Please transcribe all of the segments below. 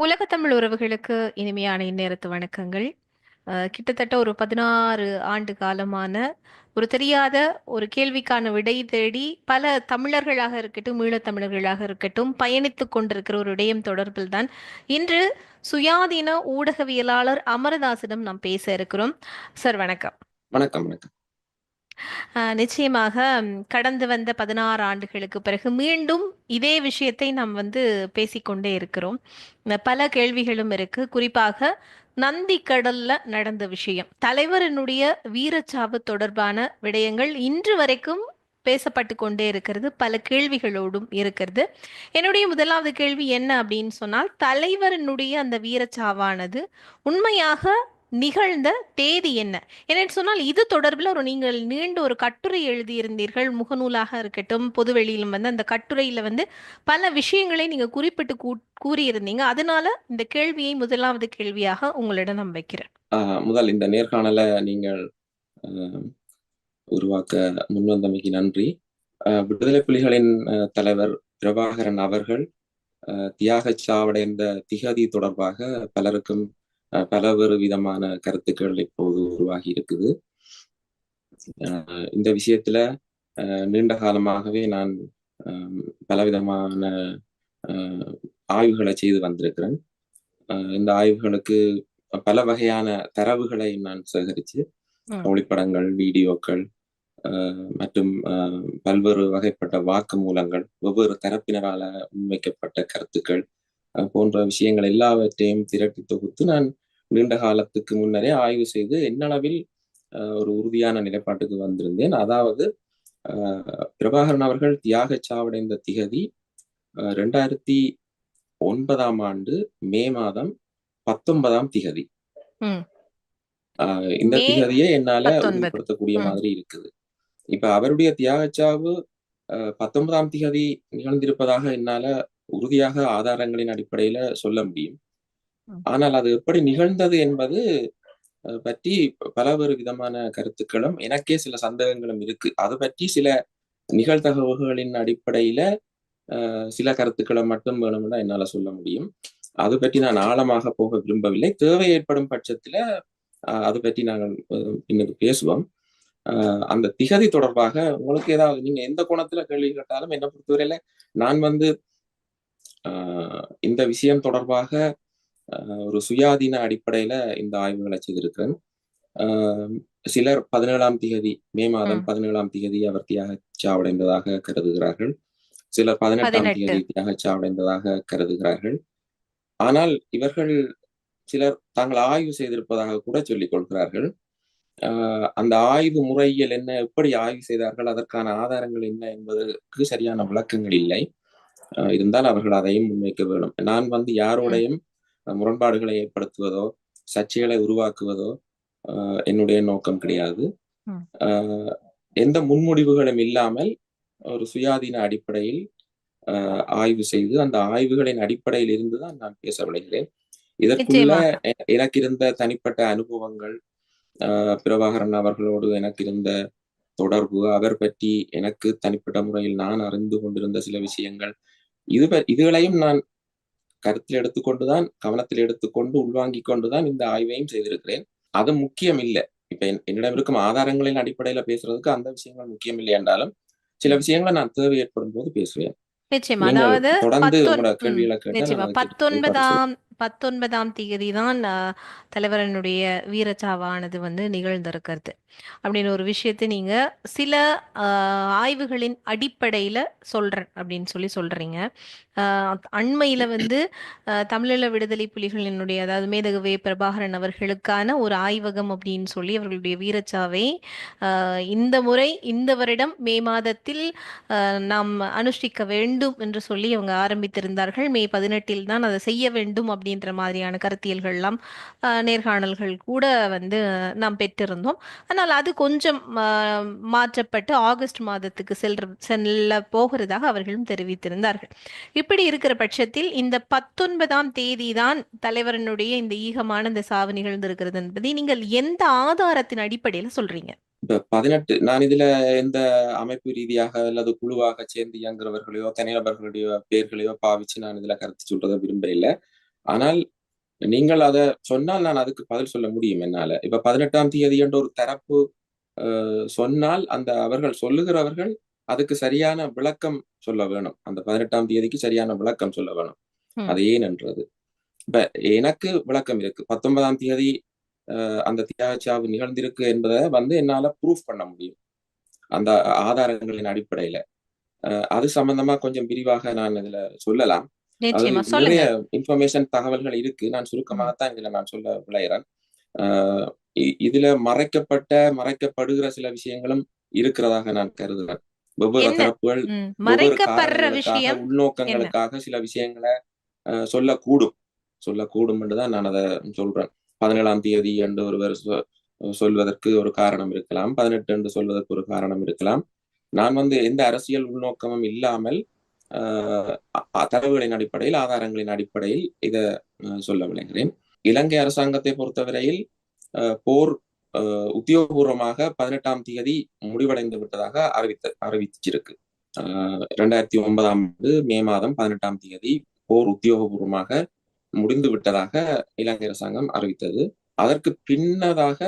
உலகத்தமிழ் உறவுகளுக்கு இனிமையான இந்நேரத்து வணக்கங்கள். கிட்டத்தட்ட ஒரு 16 ஆண்டு காலமான ஒரு தெரியாத ஒரு கேள்விக்கான விடை தேடி பல தமிழர்களாக இருக்கட்டும், ஈழத்தமிழர்களாக இருக்கட்டும் பயணித்துக் கொண்டிருக்கிற ஒரு விடயம் தொடர்பில் தான் இன்று சுயாதீன ஊடகவியலாளர் அமரதாசிடம் நாம் பேச இருக்கிறோம். சார் வணக்கம். வணக்கம் வணக்கம். நிச்சயமாக கடந்து வந்த 16 ஆண்டுகளுக்கு பிறகு மீண்டும் இதே விஷயத்தை நாம் பேசிக்கொண்டே இருக்கிறோம். பல கேள்விகளும் இருக்கு. குறிப்பாக நந்தி கடல்ல நடந்த விஷயம், தலைவரினுடைய வீரச்சாவு தொடர்பான விடயங்கள் இன்று வரைக்கும் பேசப்பட்டு கொண்டே இருக்கிறது. பல கேள்விகளோடும் இருக்கிறது. என்னுடைய முதலாவது கேள்வி என்ன அப்படின்னு சொன்னால், தலைவரினுடைய அந்த வீரச்சாவானது உண்மையாக நிகழ்ந்த தேதி என்ன? என்னன்னு சொன்னால், இது தொடர்பில் நீங்கள் நீண்ட ஒரு கட்டுரை எழுதியிருந்தீர்கள். முகநூலாக இருக்கட்டும், பொதுவெளியிலும் அந்த கட்டுரையில பல விஷயங்களை நீங்க குறிப்பிட்டு கூறியிருந்தீங்க. அதனால இந்த கேள்வியை முதலாவது கேள்வியாக உங்களிடம் நான் வைக்கிறேன். முதல் இந்த நேர்காணலை நீங்கள் உருவாக்க முன்வந்தமைக்கு நன்றி. விடுதலை புலிகளின் தலைவர் பிரபாகரன் அவர்கள் தியாக சாவடைந்த திகதி தொடர்பாக பலருக்கும் பலவேறு விதமான கருத்துக்கள் இப்போது உருவாகி இருக்குது. இந்த விஷயத்துல நீண்ட காலமாகவே நான் பலவிதமான ஆய்வுகளை செய்து வந்திருக்கிறேன். இந்த ஆய்வுகளுக்கு பல வகையான தரவுகளை நான் சேகரித்து ஒளிப்படங்கள், வீடியோக்கள் மற்றும் பல்வேறு வகைப்பட்ட வாக்கு மூலங்கள், வெவ்வேறு தரப்பினரால முன்வைக்கப்பட்ட கருத்துக்கள் போன்ற விஷயங்கள் எல்லாவற்றையும் திரட்டி தொகுத்து நான் நீண்ட காலத்துக்கு முன்னரே ஆய்வு செய்து என்னளவில் ஒரு உறுதியான நிலைப்பாட்டுக்கு வந்திருந்தேன். அதாவது பிரபாகரன் அவர்கள் தியாக சாவடைந்த திகதி 2009 ஆண்டு மே மாதம் 19 திகதி. இந்த திகதியை என்னால உறுதிப்படுத்தக்கூடிய மாதிரி இருக்குது. இப்ப அவருடைய தியாகச்சாவு 19 திகதி நிகழ்ந்திருப்பதாக என்னால உறுதியாக ஆதாரங்களின் அடிப்படையில சொல்ல முடியும். ஆனால் அது எப்படி நிகழ்ந்தது என்பது பற்றி பலவேறு விதமான கருத்துக்களும் எனக்கே சில சந்தேகங்களும் இருக்கு. அது பற்றி சில நிகழ்தகவுகளின் அடிப்படையில சில கருத்துக்களை மட்டும் வேணும்னா என்னால சொல்ல முடியும். அது பற்றி நான் ஆழமாக போக விரும்பவில்லை. தேவை ஏற்படும் பட்சத்துல அது பற்றி நாங்கள் பின்னர் பேசுவோம். அந்த திகதி தொடர்பாக உங்களுக்கு ஏதாவது நீங்க எந்த கோணத்துல கேள்வி கேட்டாலும் என்னை பொறுத்தவரையில நான் இந்த விஷயம் தொடர்பாக ஒரு சுயாதீன அடிப்படையில இந்த ஆய்வுகளை செய்திருக்கிறேன். சிலர் 17 திகதி, மே மாதம் 17 திகதி அவர் தியாக சாவடைந்ததாக கருதுகிறார்கள். சிலர் 18 திகதி தியாக சாவடைந்ததாக கருதுகிறார்கள். ஆனால் இவர்கள் சிலர் தாங்கள் ஆய்வு செய்திருப்பதாக கூட சொல்லிக் கொள்கிறார்கள். அந்த ஆய்வு முறையில் என்ன, எப்படி ஆய்வு செய்தார்கள், அதற்கான ஆதாரங்கள் என்ன என்பதற்கு சரியான விளக்கங்கள் இல்லை. இருந்தால் அவர்கள் அதையும் முன்வைக்க வேண்டும். நான் யாரோடையும் முரண்பாடுகளை ஏற்படுத்துவதோ சர்ச்சைகளை உருவாக்குவதோ என்னுடைய நோக்கம் கிடையாது. எந்த முன்முடிவுகளும் இல்லாமல் ஒரு சுயாதீன அடிப்படையில் ஆய்வு செய்து அந்த ஆய்வுகளின் அடிப்படையில் இருந்துதான் நான் பேச விளைகிறேன். இதற்குள்ள எனக்கு இருந்த தனிப்பட்ட அனுபவங்கள், பிரபாகரன் அவர்களோடு எனக்கு இருந்த தொடர்பு, அவர் பற்றி எனக்கு தனிப்பட்ட முறையில் நான் அறிந்து கொண்டிருந்த சில விஷயங்கள், இதுகளையும் நான் கருத்தில் எடுத்துக்கொண்டுதான், கவனத்தில் எடுத்துக்கொண்டு உள்வாங்கிக் கொண்டுதான் இந்த ஆய்வையும் செய்திருக்கிறேன். அது முக்கியம் இல்லை. இப்ப என்னிடம் இருக்கும் ஆதாரங்களின் அடிப்படையில பேசுறதுக்கு அந்த விஷயங்கள் முக்கியம் இல்லை என்றாலும் சில விஷயங்களை நான் தேவை ஏற்படும் போது பேசுவேன். நிச்சயமா. அதாவது தொடர்ந்து உங்களோட கேள்விகளை கேட்டேன். 19 தேதி தான் தலைவரனுடைய வீரச்சாவானது நிகழ்ந்திருக்கிறது அப்படின்னு ஒரு விஷயத்தை நீங்க சில ஆய்வுகளின் அடிப்படையில சொல்றேன் அப்படின்னு சொல்றீங்க. அண்மையில தமிழீழ விடுதலை புலிகளினுடைய, அதாவது மேதகவே பிரபாகரன் அவர்களுக்கான ஒரு ஆய்வகம் அப்படின்னு சொல்லி அவர்களுடைய வீரச்சாவை இந்த முறை இந்த வருடம் மே மாதத்தில் நாம் அனுஷ்டிக்க வேண்டும் என்று சொல்லி அவங்க ஆரம்பித்திருந்தார்கள். மே 18 தான் அதை செய்ய வேண்டும் அப்படின்ற மாதிரியான கருத்தியல்கள்லாம் நேர்காணல்கள் கூட நாம் பெற்றிருந்தோம். ஆனால் அது கொஞ்சம் மாற்றப்பட்டு ஆகஸ்ட் மாதத்துக்கு செல்ல போகிறதாக அவர்களும் தெரிவித்திருந்தார்கள். இப்படி இருக்கிற பட்சத்தில் இந்த 19 தேதி தான் தலைவரனுடைய இந்த ஈகமான இந்த சாவு நிகழ்ந்திருக்கிறது என்பதை நீங்கள் எந்த ஆதாரத்தின் அடிப்படையில சொல்றீங்க? இப்ப 18 நான் இதுல எந்த அமைப்பு ரீதியாக அல்லது குழுவாக சேர்ந்து இயங்குறவர்களையோ தனிநபர்களுடைய பெயர்களையோ பாவிச்சு நான் இதுல கருத்து சொல்றதை விரும்ப இல்லை. ஆனால் நீங்கள் அதை சொன்னால் நான் அதுக்கு பதில் சொல்ல முடியும் என்னால. இப்ப 18ஆம் தேதி என்ற ஒரு தரப்பு சொன்னால் அந்த அவர்கள் சொல்லுகிறவர்கள் அதுக்கு சரியான விளக்கம் சொல்ல வேணும். அந்த 18ஆம் தேதிக்கு சரியான விளக்கம் சொல்ல வேணும். ம். அது ஏனென்றது. இப்ப எனக்கு விளக்கம் இருக்கு. 19ஆம் தேதி அந்த தியாகச்சாவு நிகழ்ந்திருக்கு என்பதை என்னால ப்ரூஃப் பண்ண முடியும் அந்த ஆதாரங்களின் அடிப்படையில. அது சம்பந்தமா கொஞ்சம் விரிவாக நான் இதுல சொல்லலாம். அது நிச்சயமா நிறைய சொல்லுங்க. இன்ஃபர்மேஷன் தகவல்கள் இருக்கு. நான் ம். சுருக்கமாகத்தான் இதுல நான் சொல்ல விளையிறேன். ஆஹ் இதுல மறைக்கப்படுகிற சில விஷயங்களும் இருக்கிறதாக நான் கருதுகிறேன். வெவ்வேறு என்ன? தரப்புகள் வெவ்வேறு மறைக்கப்படுற காரணங்களுக்காக, விஷயம் என்ன? உள்நோக்கங்களுக்காக சில விஷயங்களை சொல்லக்கூடும். சொல்லக்கூடும் என்றுதான் நான் அதை சொல்றேன். 17ஆம் தேதி என்று ஒருவர் சொல்வதற்கு ஒரு காரணம் இருக்கலாம். 18 என்று சொல்வதற்கு ஒரு காரணம் இருக்கலாம். நான் எந்த அரசியல் உள்நோக்கமும் இல்லாமல் தரவுகளின் அடிப்படையில், ஆதாரங்களின் அடிப்படையில் இதை சொல்ல விளைகிறேன். இலங்கை அரசாங்கத்தை பொறுத்தவரையில் போர் உத்தியோகபூர்வமாக 18ஆம் தேதி முடிவடைந்து விட்டதாக அறிவிச்சிருக்கு. 2009ஆம் ஆண்டு மே மாதம் 18ஆம் தேதி போர் உத்தியோகபூர்வமாக முடிந்து விட்டதாக இலங்கை அரசாங்கம் அறிவித்தது. அதற்கு பின்னதாக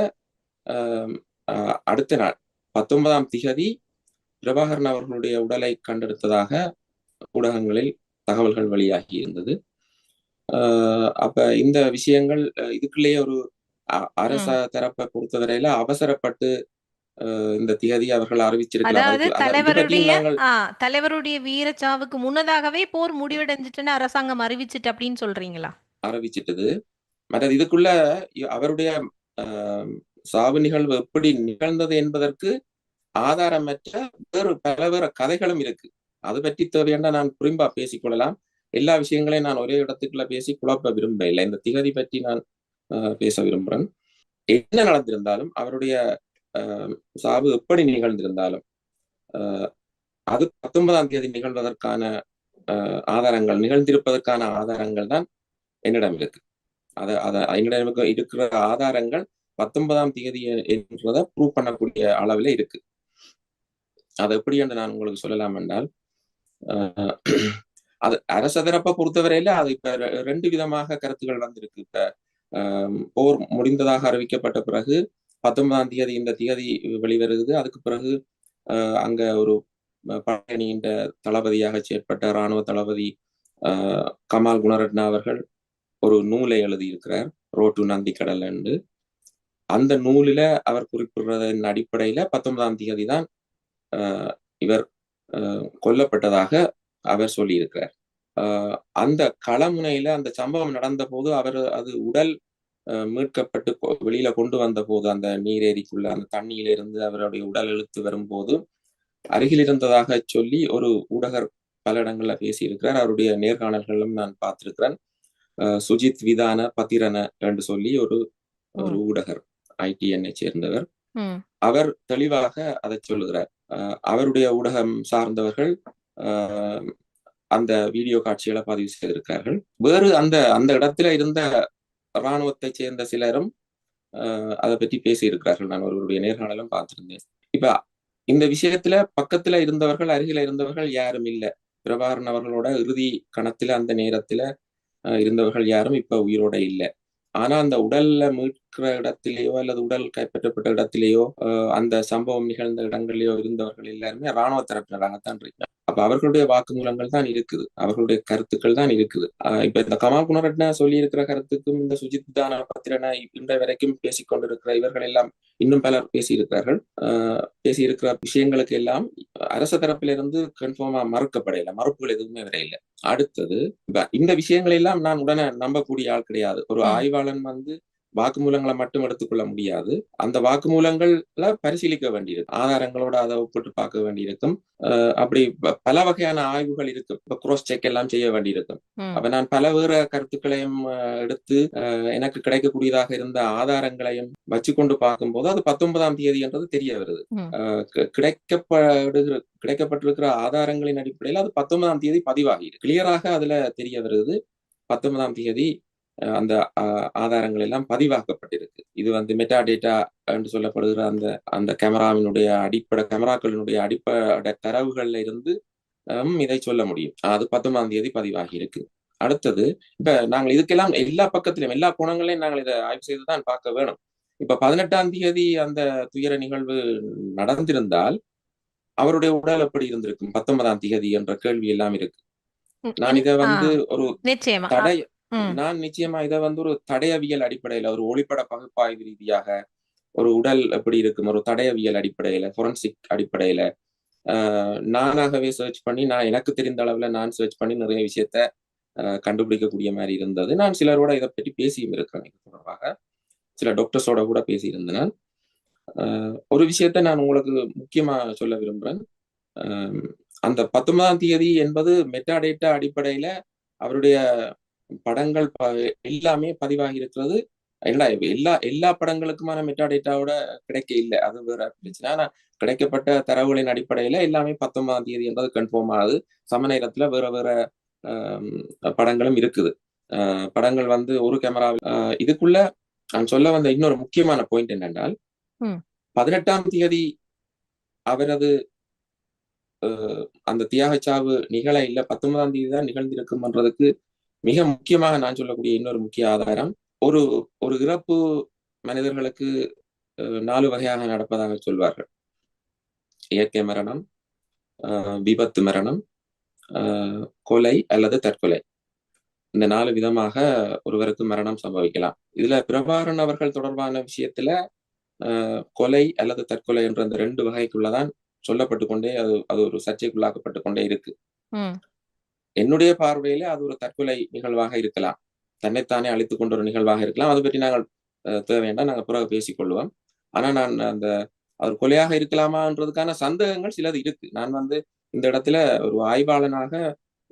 அடுத்த நாள் 19ஆம் தேதி பிரபாகரன் அவர்களுடைய உடலை கண்டெடுத்ததாக ஊடகங்களில் தகவல்கள் வெளியாகி இருந்தது. அப்ப இந்த விஷயங்கள் இதுக்குள்ளேயே ஒரு அரச தரப்பை பொறுத்தவரையில அவசரப்பட்டு இந்த திகதி அவர்கள் அறிவிச்சிருக்கலாம். அதாவது அதுக்கு இது தலைவருடைய பற்றியும் நாங்கள் தலைவருடைய வீரச்சாவுக்கு முன்னதாகவே போர் முடிவடைஞ்சிட்டுன்னு அரசாங்கம் அறிவிச்சிட்டு அப்படின்னு சொல்றீங்களா? அறிவிச்சிட்டது. மற்றது இதுக்குள்ள அவருடைய சாவு நிகழ்வு எப்படி நிகழ்ந்தது என்பதற்கு ஆதாரமற்ற வேறு கதைகளும் இருக்கு. அது பற்றி தேவையான நான் புரிம்பா பேசிக்கொள்ளலாம். எல்லா விஷயங்களையும் நான் ஒரே இடத்துக்குள்ள பேசி குழப்ப விரும்ப இல்லை. இந்த திகதி பற்றி நான் பேச விரும்புகிறேன். என்ன நடந்திருந்தாலும் அவருடைய சாவு எப்படி நிகழ்ந்திருந்தாலும் அது 19ஆம் தேதி நிகழ்வதற்கான ஆதாரங்கள், நிகழ்ந்திருப்பதற்கான ஆதாரங்கள் தான் என்னிடம் இருக்கு. என்னிடம் இருக்கிற ஆதாரங்கள் 19ஆம் தேதி என்றதை ப்ரூவ் பண்ணக்கூடிய அளவில் இருக்கு. அது எப்படி என்று நான் உங்களுக்கு சொல்லலாம் என்றால், அது அரச தரப்பை பொறுத்தவரையில அது இப்ப ரெண்டு விதமாக கருத்துக்கள் வந்திருக்கு. இப்ப போர் முடிந்ததாக அறிவிக்கப்பட்ட பிறகு 19ஆம் தேதி இந்த தேதி வெளிவருகிறது. அதுக்கு பிறகு அங்க ஒரு படையணியின் தளபதியாக செயற்பட்ட இராணுவ தளபதி கமால் குணரட்னா அவர்கள் ஒரு நூலை எழுதியிருக்கிறார், ரோட் டு நந்திக்கடல் என்று. அந்த நூலில அவர் குறிப்பிடுறதன் அடிப்படையில 19ஆம் தேதி தான் இவர் கொல்லப்பட்டதாக அவர் சொல்லியிருக்கிறார். அந்த களமுனையில அந்த சம்பவம் நடந்த போது அது உடல் மீட்கப்பட்டு வெளியில கொண்டு வந்த போது அந்த நீரேரிக்குள்ள அந்த தண்ணியிலிருந்து அவருடைய உடல் இழுத்து வரும்போது அருகில் இருந்ததாக சொல்லி ஒரு ஊடகர் பல இடங்கள்ல பேசியிருக்கிறார். அவருடைய நேர்காணல்களும் நான் பார்த்திருக்கிறேன். சுஜித் விதான பத்திரன என்று சொல்லி ஒரு ஊடகர், ITN சேர்ந்தவர். அவர் தெளிவாக அதை சொல்லுகிறார். அவருடைய ஊடகம் சார்ந்தவர்கள் அந்த வீடியோ காட்சிகளை பதிவு செய்திருக்கிறார்கள். வேறு அந்த அந்த இடத்துல இருந்த இராணுவத்தை சேர்ந்த சிலரும் அதை பற்றி பேசியிருக்கிறார்கள். நான் அவர்களுடைய நேர்காணலும் பார்த்திருந்தேன். இப்ப இந்த விஷயத்துல பக்கத்துல இருந்தவர்கள், அருகில இருந்தவர்கள் யாரும் இல்லை. பிரபாகரன் அவர்களோட இறுதி கணத்துல அந்த நேரத்துல இருந்தவர்கள் யாரும் இப்ப உயிரோட இல்லை. ஆனா அந்த உடல்ல மீட்கிற இடத்திலேயோ அல்லது உடல் கைப்பற்றப்பட்ட இடத்திலேயோ அந்த சம்பவம் நிகழ்ந்த இடங்களிலேயோ இருந்தவர்கள் எல்லாருமே இராணுவ தரப்பினராகத்தான் இருக்காங்க. அப்ப அவர்களுடைய வாக்குமூலங்கள் தான் இருக்குது, அவர்களுடைய கருத்துக்கள் தான் இருக்குது. இப்ப இந்த கமால் குணரட்னா சொல்லி இருக்கிற கருத்துக்கும் இந்த சுஜித் தான பத்திரனை இன்றைய வரைக்கும் பேசிக்கொண்டிருக்கிற இவர்கள் எல்லாம் இன்னும் பலர் பேசியிருக்கிறார்கள். பேசியிருக்கிற விஷயங்களுக்கு எல்லாம் அரச தரப்பிலிருந்து கன்ஃபார்மா மறுக்கப்படையில, மறுப்புகள் எதுவுமே வரையில. அடுத்தது இந்த விஷயங்கள் எல்லாம் நான் உடனே நம்பக்கூடிய ஆள் கிடையாது. ஒரு ஆய்வாளன் வாக்குமூலங்களை மட்டும் எடுத்துக்கொள்ள முடியாது. அந்த வாக்குமூலங்கள்ல பரிசீலிக்க வேண்டியிருக்கும், ஆதாரங்களோட அதை ஒப்பிட்டு பார்க்க வேண்டியிருக்கும். அப்படி பல வகையான ஆய்வுகள் இருக்கு. இப்ப கிராஸ் செக் எல்லாம் செய்ய வேண்டியிருக்கும். அப்ப நான் பல வேறு கருத்துக்களையும் எடுத்து எனக்கு கிடைக்கக்கூடியதாக இருந்த ஆதாரங்களையும் வச்சுக்கொண்டு பார்க்கும்போது அது 19ஆம் தேதி என்றது தெரிய வருது. கிடைக்கப்பட்டிருக்கிற ஆதாரங்களின் அடிப்படையில் அது 19ஆம் தேதி பதிவாகி கிளியராக அதுல தெரிய வருது. 19ஆம் தேதி அந்த ஆதாரங்கள் எல்லாம் பதிவாக்கப்பட்டிருக்கு. இது மெட்டா டேட்டா என்று சொல்லப்படுகிற அந்த அந்த கேமராக்களினுடைய அடிப்படை தரவுகள்ல இருந்து இதை சொல்ல முடியும். அது 19ஆம் தேதி பதிவாகி இருக்கு. அடுத்தது, இப்ப நாங்கள் இதுக்கெல்லாம் எல்லா பக்கத்திலும் எல்லா கோணங்களையும் நாங்கள் இதை ஆய்வு செய்துதான் பார்க்க வேணும். இப்ப 18ஆம் தேதி அந்த துயர நிகழ்வு நடந்திருந்தால் அவருடைய உடல் எப்படி இருந்திருக்கும் 19ஆம் தேதி என்ற கேள்வி எல்லாம் இருக்கு. ம், நான் இதை ஆ, ஒரு நிச்சயமா. தடை ம், நான் நிச்சயமா இதை ஒரு தடயவியல் அடிப்படையில ஒரு ஒளிப்பட பகுப்பாய்வு ரீதியாக ஒரு உடல் எப்படி இருக்கும் ஒரு தடயவியல் அடிப்படையில ஃபொரன்சிக் அடிப்படையில நானாகவே சர்ச் பண்ணி நான் எனக்கு தெரிந்த அளவுல நான் சர்ச் பண்ணி நிறைய விஷயத்த கண்டுபிடிக்கக்கூடிய மாதிரி இருந்தது. நான் சிலரோட இதை பற்றி பேசியும் இருக்கிறேன். இது தொடர்பாக சில டாக்டர்ஸோட கூட பேசியிருந்தேன். ஒரு விஷயத்த நான் உங்களுக்கு முக்கியமா சொல்ல விரும்புறேன். அந்த 19ஆம் தேதி என்பது மெட்டாடேட்டா அடிப்படையில அவருடைய படங்கள் எல்லாமே பதிவாகி இருக்கிறது. எல்லா எல்லா எல்லா படங்களுக்குமான மெட்டாடேட்டாவோட கிடைக்க இல்லை, அது வேற பிரச்சனை. ஆனா கிடைக்கப்பட்ட தரவுகளின் அடிப்படையில எல்லாமே 19ஆம் தேதி என்பது கன்ஃபார்ம் ஆகுது. சம நேரத்துல வேற வேற படங்களும் இருக்குது. படங்கள் ஒரு கேமராவில் இதுக்குள்ள நான் சொல்ல வந்த இன்னொரு முக்கியமான பாயிண்ட் என்னென்றால் 18ஆம் தேதி அவரது அந்த தியாகச்சாவு நிகழ இல்ல 19ஆம் தேதி தான் நிகழ்ந்திருக்கும்ன்றதுக்கு மிக முக்கியமாக நான் சொல்லக்கூடிய இன்னொரு முக்கிய ஆதாரம், ஒரு ஒரு இறப்பு மனிதர்களுக்கு 4 வகையாக நடப்பதாக சொல்வார்கள். இயற்கை மரணம், விபத்து மரணம், கொலை அல்லது தற்கொலை. இந்த 4 விதமாக ஒருவருக்கு மரணம் சம்பவிக்கலாம். இதுல பிரபாகரன் அவர்கள் தொடர்பான விஷயத்துல கொலை அல்லது தற்கொலை என்ற அந்த 2 வகைக்குள்ளதான் சொல்லப்பட்டு கொண்டே அது அது ஒரு சர்ச்சைக்குள்ளாக்கப்பட்டு கொண்டே இருக்கு. என்னுடைய பார்வையில அது ஒரு தற்கொலை நிகழ்வாக இருக்கலாம், தன்னைத்தானே அழித்துக் கொண்ட ஒரு நிகழ்வாக இருக்கலாம். அதை பற்றி நாங்கள் தேவையாண்டா நாங்கள் பிறகு பேசிக்கொள்வோம். ஆனா நான் அந்த அவர் கொலையாக இருக்கலாமான்றதுக்கான சந்தேகங்கள் சிலது இருக்கு. நான் இந்த இடத்துல ஒரு ஆய்வாளனாக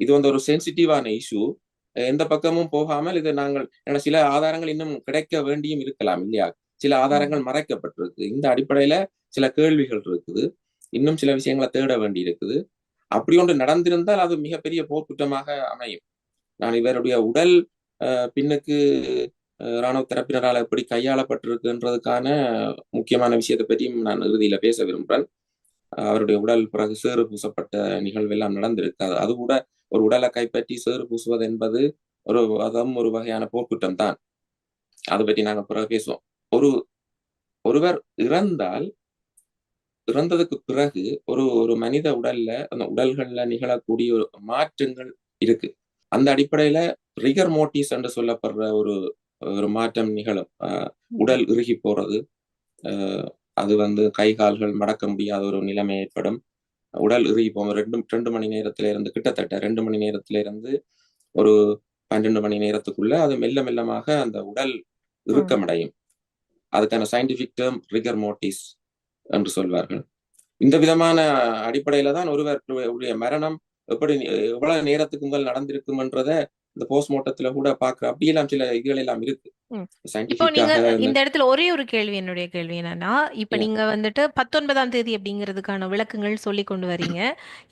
இது ஒரு சென்சிட்டிவான இஷ்யூ, எந்த பக்கமும் போகாமல் இது நாங்கள் சில ஆதாரங்கள் இன்னும் கிடைக்க வேண்டியும் இருக்கலாம் இல்லையா? சில ஆதாரங்கள் மறைக்கப்பட்டிருக்கு. இந்த அடிப்படையில சில கேள்விகள் இருக்குது, இன்னும் சில விஷயங்களை தேட வேண்டி இருக்குது. அப்படி ஒன்று நடந்திருந்தால் அது மிகப்பெரிய போர்க்குற்றமாக அமையும். நான் இவருடைய உடல் பின்னுக்கு இராணுவ தரப்பினரால் எப்படி கையாளப்பட்டிருக்குன்றதுக்கான முக்கியமான விஷயத்தை பற்றியும் நான் இறுதியில பேச விரும்புகிறேன். அவருடைய உடல் பிறகு சேறு பூசப்பட்ட நிகழ்வு எல்லாம் நடந்திருக்காது. அது கூட ஒரு உடலை கைப்பற்றி சேறு பூசுவது என்பது அதுவும் ஒரு வகையான போர்க்குற்றம் தான். அதை பற்றி நாங்கள் பிறகு பேசுவோம். ஒருவர் இறந்ததுக்கு பிறகு ஒரு மனித உடல்ல அந்த உடல்கள்ல நிகழக்கூடிய ஒரு மாற்றங்கள் இருக்கு. அந்த அடிப்படையில ரிகர் மோட்டிஸ் என்று சொல்லப்படுற ஒரு மாற்றம் நிகழும். உடல் இறுகி போறது, அது கை கால்கள் மடக்க முடியாத ஒரு நிலைமை ஏற்படும். உடல் இறுகி போகும். 2 மணி நேரத்தில இருந்து கிட்டத்தட்ட 2 மணி நேரத்தில இருந்து ஒரு 12 மணி நேரத்துக்குள்ள அது மெல்ல மெல்லமாக அந்த உடல் இறுக்கமடையும். அதுக்கான சயின்டிபிக் டேர்ம் ரிகர் மோட்டிஸ் என்று சொல்வார்கள். இந்த விதமான அடிப்படையில தான் ஒருவருடைய மரணம் எவ்வளவு நேரத்துக்கு முதல் நடந்திருக்கும்ன்றத இந்த போஸ்ட்மார்ட்டத்துல கூட பாக்குற அப்படியெல்லாம் சில இதுகள் எல்லாம் இருக்கு. இப்போ நீங்க சயின்டிபிக்காக இந்த இடத்துல ஒரே ஒரு கேள்வி, என்னுடைய கேள்வி என்னன்னா, இப்ப நீங்க 19ஆம் தேதி அப்படிங்கிறதுக்கான விளக்கங்கள் சொல்லி கொண்டு வரீங்க.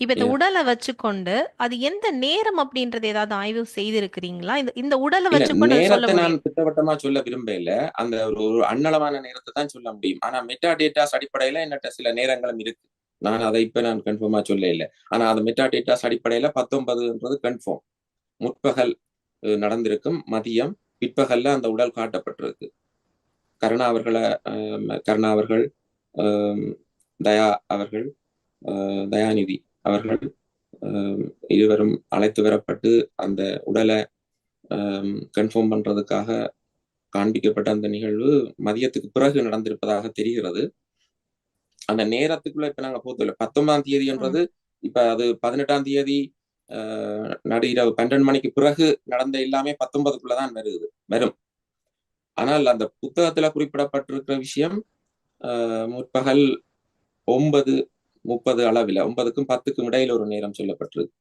இப்ப இந்த உடலை வச்சுக்கொண்டு அது எந்த நேரம் அப்படின்றது ஏதாவது ஆய்வு செய்திருக்கிறீங்களா? இந்த இந்த உடலை வச்சுக்கொண்டு சொல்ல நேரத்தை நான் முடியும்? திட்டவட்டமா சொல்ல விரும்பல. அந்த ஒரு அன்னளவான நேரத்தை தான் சொல்ல முடியும். ஆனா மெட்டா டேட்டாஸ் அடிப்படையில என்னட்ட சில நேரங்களும் இருக்கு. நான் அதை நான் கன்ஃபார்மா சொல்ல இல்லை. ஆனா அந்த மெட்டா டேட்டாஸ் அடிப்படையில 19ன்றது கன்ஃபார்ம். முற்பகல் நடந்திருக்கும், மதியம் பிற்பகல்ல அந்த உடல் காட்டப்பட்டிருக்கு. கருணா அவர்கள், தயா அவர்கள், தயாநிதி அவர்கள் இருவரும் அழைத்து வரப்பட்டு அந்த உடலை கன்ஃபார்ம் பண்றதுக்காக காண்பிக்கப்பட்ட அந்த நிகழ்வு மதியத்துக்கு பிறகு நடந்திருப்பதாக தெரிகிறது. அந்த நேரத்துக்குள்ள இப்ப நாங்க போகல. 19ஆம் தேதின்றது இப்ப அது 18ஆம் தேதி நடு இரவு 12 மணிக்கு பிறகு நடந்த எல்லாமே 19க்குள்ளதான் வரும். ஆனால் அந்த புத்தகத்துல குறிப்பிடப்பட்டிருக்கிற விஷயம் முற்பகல் 9:30 அளவில் 9க்கும் 10க்கும் இடையில ஒரு நேரம் சொல்லப்பட்டிருக்கு.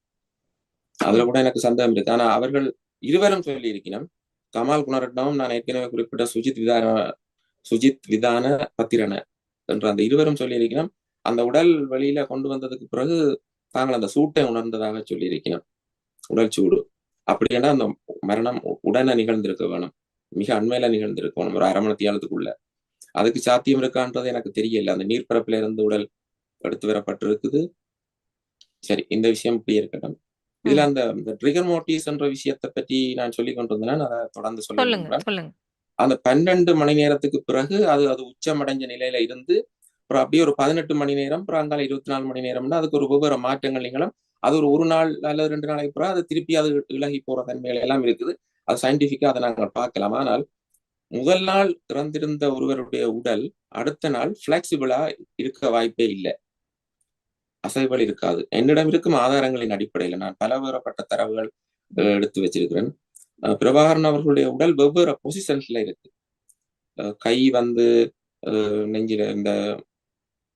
அதுல கூட எனக்கு சந்தேகம் இருக்கு. ஆனா அவர்கள் இருவரும் சொல்லி இருக்கணும். கமால் குணரட்னமும் நான் ஏற்கனவே குறிப்பிட்ட சுஜித் விதான பத்திரன என்ற அந்த இருவரும் சொல்லி இருக்கணும். அந்த உடல் வெளியில கொண்டு வந்ததுக்கு பிறகு தாங்கள் அந்த சூட்டை உணர்ந்ததாக சொல்லி இருக்கணும். உடல் சூடு அப்படின்னா அந்த மரணம் உடனே நிகழ்ந்திருக்க வேணும், மிக அண்மையில நிகழ்ந்திருக்க வேணும், ஒரு அரை மணி நேரத்துக்குள்ள. அதுக்கு சாத்தியம் இருக்கான்றது எனக்கு தெரியல. அந்த நீர்ப்பரப்புல இருந்து உடல் எடுத்து வரப்பட்டிருக்குது. சரி, இந்த விஷயம் இப்படி இருக்கட்டும். இதுல ம். அந்த ட்ரிகர் மோட்டிவ்ஸ் என்ற விஷயத்தை பற்றி நான் சொல்லி கொண்டிருந்தேன். அதை தொடர்ந்து சொல்ல சொல்லுங்க, விரும்புறேன். சொல்லுங்க. அந்த 12 மணி நேரத்துக்கு பிறகு அது உச்சமடைஞ்ச நிலையில இருந்து அப்புறம் அப்படியே ஒரு 18 மணி நேரம், அப்புறம் அங்கால 24 மணி நேரம்னா அதுக்கு ஒரு வெவ்வேறு மாற்றங்கள் நிகழும். அது ஒரு நாள் அல்லது 2 நாளைக்கு பிறகு அது திருப்பி அது விலகி போற தன்மைகள் எல்லாம் இருக்குது. அது சயின்டிபிக்கா அதை நாங்கள் பார்க்கலாம். ஆனால் முதல் நாள் இறந்திருந்த ஒருவருடைய உடல் அடுத்த நாள் பிளெக்சிபிளா இருக்க வாய்ப்பே இல்லை. அசைவுகள் இருக்காது. என்னிடம் இருக்கும் ஆதாரங்களின் அடிப்படையில் நான் பலவேறுபட்ட தரவுகள் எடுத்து வச்சிருக்கிறேன். பிரபாகரன் அவர்களுடைய உடல் வெவ்வேறு பொசிஷன்ஸ்ல இருக்கு. கை வந்து நெஞ்சில இந்த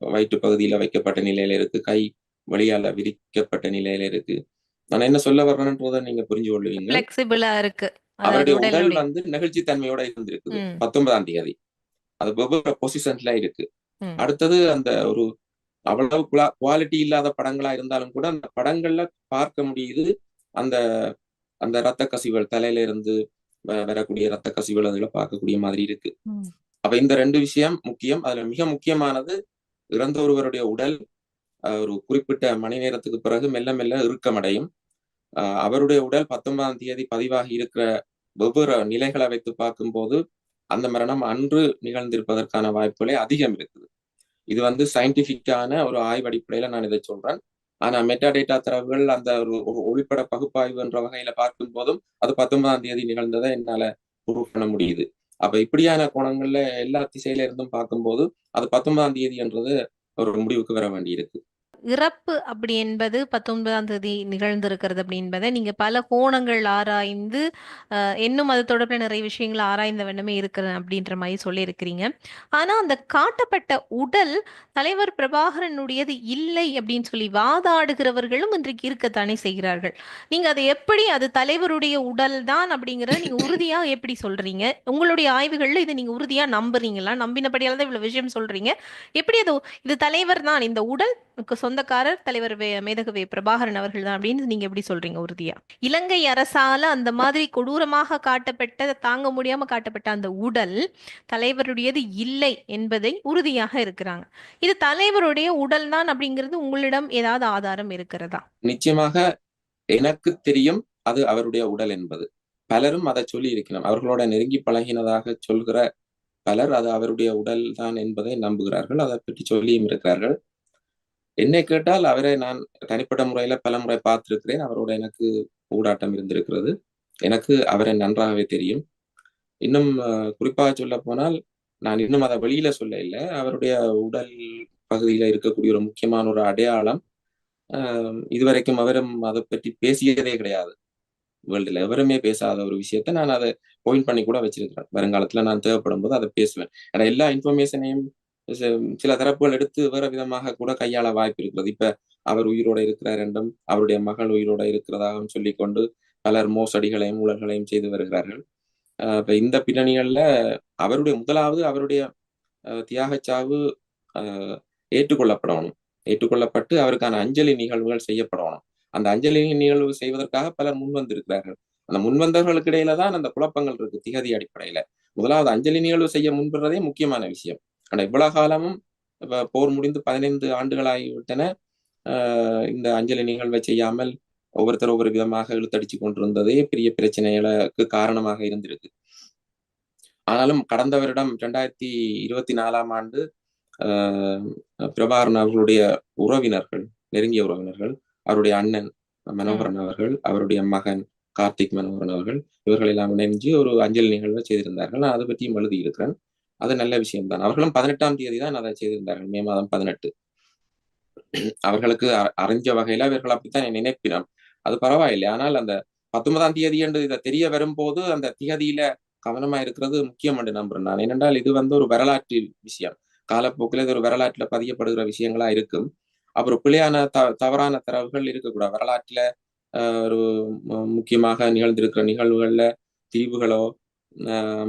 வயிற்று பகுதியில வைக்கப்பட்ட நிலையில இருக்கு. கை வழியால விரிக்கப்பட்ட நிலையில இருக்கு. நான் என்ன சொல்ல வர்றேன்றதை நீங்க புரிஞ்சு கொள்வீங்க. ஃப்ளெக்சிபிளா இருக்கு. அதாவது அவருடைய உடல் உடலுடைய. வந்து நெகிழ்ச்சி தன்மையோட இருந்திருக்குது ம். 19ஆம் தேதி. அது வெவ்வேறு பொசிஷன்ஸ்ல இருக்கு. ம். அடுத்தது அந்த ஒரு அவ்வளவு குவாலிட்டி இல்லாத படங்களா இருந்தாலும் கூட அந்த படங்கள்ல பார்க்க முடியுது. அந்த அந்த ரத்த கசிவுகள் தலையில இருந்து வரக்கூடிய ரத்த கசிவுகள் அதுல பார்க்கக்கூடிய மாதிரி இருக்கு. ம். அப்ப இந்த 2 விஷயம் முக்கியம். அதுல மிக முக்கியமானது இறந்த ஒருவருடைய உடல் ஒரு குறிப்பிட்ட மணி நேரத்துக்கு பிறகு மெல்ல மெல்ல இறுக்கமடையும். அவருடைய உடல் 19ஆம் தேதி பதிவாகி இருக்கிற வெவ்வேறு நிலைகளை வைத்து பார்க்கும்போது அந்த மரணம் அன்று நிகழ்ந்திருப்பதற்கான வாய்ப்புகளே அதிகம் இருக்குது. இது வந்து சயின்டிபிக்கான ஒரு ஆய்வு அடிப்படையில நான் இதை சொல்றேன். ஆனா மெட்டா டேட்டா தரவுகள் அந்த ஒரு ஒளிப்பட பகுப்பாய்வு என்ற வகையில பார்க்கும் போதும் அது 19ஆம் தேதி நிகழ்ந்ததை என்னால ப்ரூவ் பண்ண முடியுது. அப்ப இப்படியான கோணங்கள்ல எல்லா திசையில இருந்தும் பார்க்கும்போது அது 19ஆம் தேதி என்றது ஒரு முடிவுக்கு வர வேண்டியிருக்கு. இறப்பு அப்படி என்பது 19ஆம் தேதி நிகழ்ந்திருக்கிறது அப்படி என்பதை நீங்க பல கோணங்கள் ஆராய்ந்து இன்னும் அது தொடர்புல நிறைய விஷயங்கள் ஆராய்ந்த வண்ணமே இருக்கிறேன் அப்படின்ற மாதிரி சொல்லியிருக்கிறீங்க. ஆனா அந்த காட்டப்பட்ட உடல் தலைவர் பிரபாகரனுடையது இல்லை அப்படின்னு சொல்லி வாதாடுகிறவர்களும் இன்றைக்கு இருக்கத்தானே செய்கிறார்கள். நீங்க அதை எப்படி அது தலைவருடைய உடல் தான் அப்படிங்கறத நீங்க உறுதியா எப்படி சொல்றீங்க? உங்களுடைய ஆய்வுகள்ல இதை நீங்க உறுதியா நம்புறீங்களா? நம்பினபடியால தான் இவ்வளவு விஷயம் சொல்றீங்க. எப்படி அது இது தலைவர் தான் இந்த உடல் சொந்தக்காரர் தலைவர் மேதகவே பிரபாகரன் அவர்கள் தான் அப்படின்னு நீங்க எப்படி சொல்றீங்க உறுதியா? இலங்கை அரசால அந்த மாதிரி கொடூரமாக காட்டப்பட்ட தாங்க முடியாம காட்டப்பட்ட அந்த உடல் தலைவருடையது இல்லை என்பதை உறுதியாக இருக்கிறாங்க. இது தலைவருடைய உடல் தான் அப்படிங்கிறது உங்களிடம் ஏதாவது ஆதாரம் இருக்கிறதா? நிச்சயமாக எனக்கு தெரியும் அது அவருடைய உடல் என்பது. பலரும் அதை சொல்லி இருக்கிறார். அவர்களோட நெருங்கி பழகினதாக சொல்கிற பலர் அது அவருடைய உடல் தான் என்பதை நம்புகிறார்கள். அதை பற்றி சொல்லியும் இருக்கிறார்கள். என்னை கேட்டால் அவரை நான் தனிப்பட்ட முறையில பல முறை பார்த்திருக்கிறேன். அவரோட எனக்கு ஊடாட்டம் இருந்திருக்கிறது. எனக்கு அவரை நன்றாகவே தெரியும். இன்னும் குறிப்பாக சொல்ல போனால் நான் இன்னும் அதை வெளியில சொல்ல இல்லை. அவருடைய உடல் பகுதியில இருக்கக்கூடிய ஒரு முக்கியமான ஒரு அடையாளம் இதுவரைக்கும் அவரும் அதை பற்றி பேசியதே கிடையாது. வேர்ல்டுல எவருமே பேசாத ஒரு விஷயத்த நான் அதை பாயிண்ட் பண்ணி கூட வச்சிருக்கிறேன். வருங்காலத்துல நான் தேவைப்படும் போது அதை பேசுவேன். ஆனா எல்லா இன்ஃபர்மேஷனையும் சில தரப்புகள் எடுத்து வேற விதமாக கூட கையாள வாய்ப்பு இருக்கிறது. இப்ப அவர் உயிரோட இருக்கிறார் என்றும் அவருடைய மகள் உயிரோட இருக்கிறதாகவும் சொல்லிக்கொண்டு பலர் மோசடிகளையும் ஊழல்களையும் செய்து வருகிறார்கள். இப்ப இந்த பின்னணிகள்ல முதலாவது அவருடைய தியாகச்சாவு ஏற்றுக்கொள்ளப்படணும். ஏற்றுக்கொள்ளப்பட்டு அவருக்கான அஞ்சலி நிகழ்வுகள் செய்யப்படணும். அந்த அஞ்சலி நிகழ்வு செய்வதற்காக பலர் முன்வந்திருக்கிறார்கள். அந்த முன்வந்தவர்களுக்கு இடையில தான் அந்த குழப்பங்கள் இருக்கு திகதி அடிப்படையில. முதலாவது அஞ்சலி நிகழ்வு செய்ய முன்வரதே முக்கியமான விஷயம். ஆனா இவ்வளவு காலமும் போர் முடிந்து 15 ஆண்டுகள் ஆகிவிட்டன. இந்த அஞ்சலி நிகழ்வை செய்யாமல் ஒவ்வொருத்தர் ஒவ்வொரு விதமாக இழுத்தடிச்சு கொண்டிருந்ததே பெரிய பிரச்சனைகளுக்கு காரணமாக இருந்திருக்கு. ஆனாலும் கடந்த வருடம் 2024ஆம் ஆண்டு பிரபாகரன் அவர்களுடைய உறவினர்கள், நெருங்கிய உறவினர்கள், அவருடைய அண்ணன் மனோகரன் அவர்கள், அவருடைய மகன் கார்த்திக் மனோகரன் அவர்கள், இவர்கள் எல்லாம் இணைஞ்சு ஒரு அஞ்சலி நிகழ்வை செய்திருந்தார்கள். நான் அதை பற்றியும் எழுதி இருக்கிறேன். அது நல்ல விஷயம்தான். அவர்களும் 18ஆம் தேதி தான் அதை செய்திருந்தார்கள். மே மாதம் 18. அவர்களுக்கு அறிஞ்ச வகையில இவர்கள் அப்படித்தான் நினைப்பினோம். அது பரவாயில்லை. ஆனால் அந்த 19ஆம் தேதி என்று இதை தெரிய வரும்போது அந்த திகதியில கவனமா இருக்கிறது முக்கியம் என்று நம்புறேன் நான். ஏனென்றால் இது வந்து ஒரு வரலாற்று விஷயம். காலப்போக்கில் இது ஒரு வரலாற்றுல பதியப்படுகிற விஷயங்களா இருக்கும். அப்புறம் பிழையான தவறான தரவுகள் இருக்கக்கூடாது. வரலாற்றுல ஒரு முக்கியமாக நிகழ்ந்திருக்கிற நிகழ்வுகள்ல திரிவுகளோ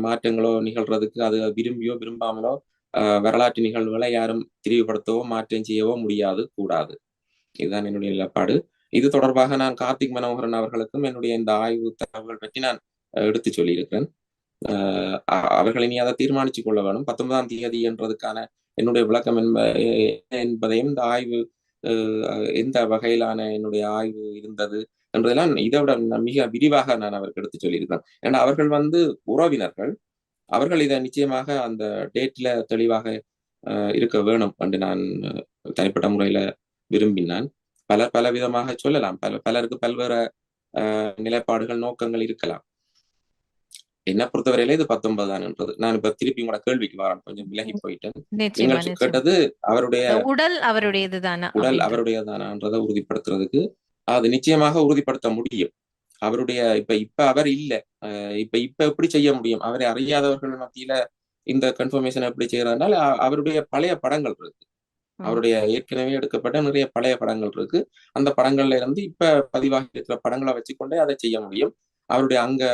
மாற்றங்களோ நிகழ்றதுக்கு அது விரும்பியோ விரும்பாமலோ வரலாற்று நிகழ்வுகளை யாரும் திரிவுபடுத்தவோ மாற்றம் செய்யவோ முடியாது, கூடாது. இதுதான் என்னுடைய நிலப்பாடு. இது தொடர்பாக நான் கார்த்திக் மனோகரன் அவர்களுக்கும் என்னுடைய இந்த ஆய்வு தகவல்கள் பற்றி நான் எடுத்து சொல்லியிருக்கிறேன். அவர்கள் இனி அதை தீர்மானித்துக் கொள்ள வேணும். 19ஆம் தேதி என்றதுக்கான என்னுடைய விளக்கம் என்பதையும் இந்த ஆய்வு எந்த வகையிலான என்னுடைய ஆய்வு இருந்தது, என்றதெல்லாம் இதை விட மிக விரிவாக நான் அவருக்கு எடுத்து சொல்லியிருக்கிறேன். ஏன்னா அவர்கள் உறவினர்கள், அவர்கள் இதை நிச்சயமாக அந்த டேட்ல தெளிவாக இருக்க வேணும் என்று நான் தனிப்பட்ட முறையில விரும்பினான். பலர் பல விதமாக சொல்லலாம், பலருக்கு பல்வேறு நிலைப்பாடுகள், நோக்கங்கள் இருக்கலாம். என்ன பொறுத்தவரையில இது 19 தான்ன்றது. நான் இப்ப திருப்பி உங்களோட கேள்விக்கு வரேன், கொஞ்சம் விலகி போயிட்டேன். நிச்சயமா, நீங்கள் நிச்சயமா. கேட்டது அவருடைய அந்த உடல் அவருடையது தானா உடல் அப்படின்றது. அவருடையதானன்றதை உறுதிப்படுத்துறதுக்கு அது நிச்சயமாக உறுதிப்படுத்த முடியும். அவருடைய இப்ப அவர் இல்ல. இப்ப எப்படி செய்ய முடியும்? அவரை அறியாதவர்கள் மத்தியில இந்த கன்ஃபர்மேஷன் எப்படி செய்யறதுனால அவருடைய பழைய படங்கள் இருக்கு. ம். அவருடைய ஏற்கனவே எடுக்கப்பட்ட நிறைய பழைய படங்கள் இருக்கு. அந்த படங்கள்ல இருந்து இப்ப பதிவாகி இருக்கிற படங்களை வச்சுக்கொண்டே அதை செய்ய முடியும். அவருடைய அங்க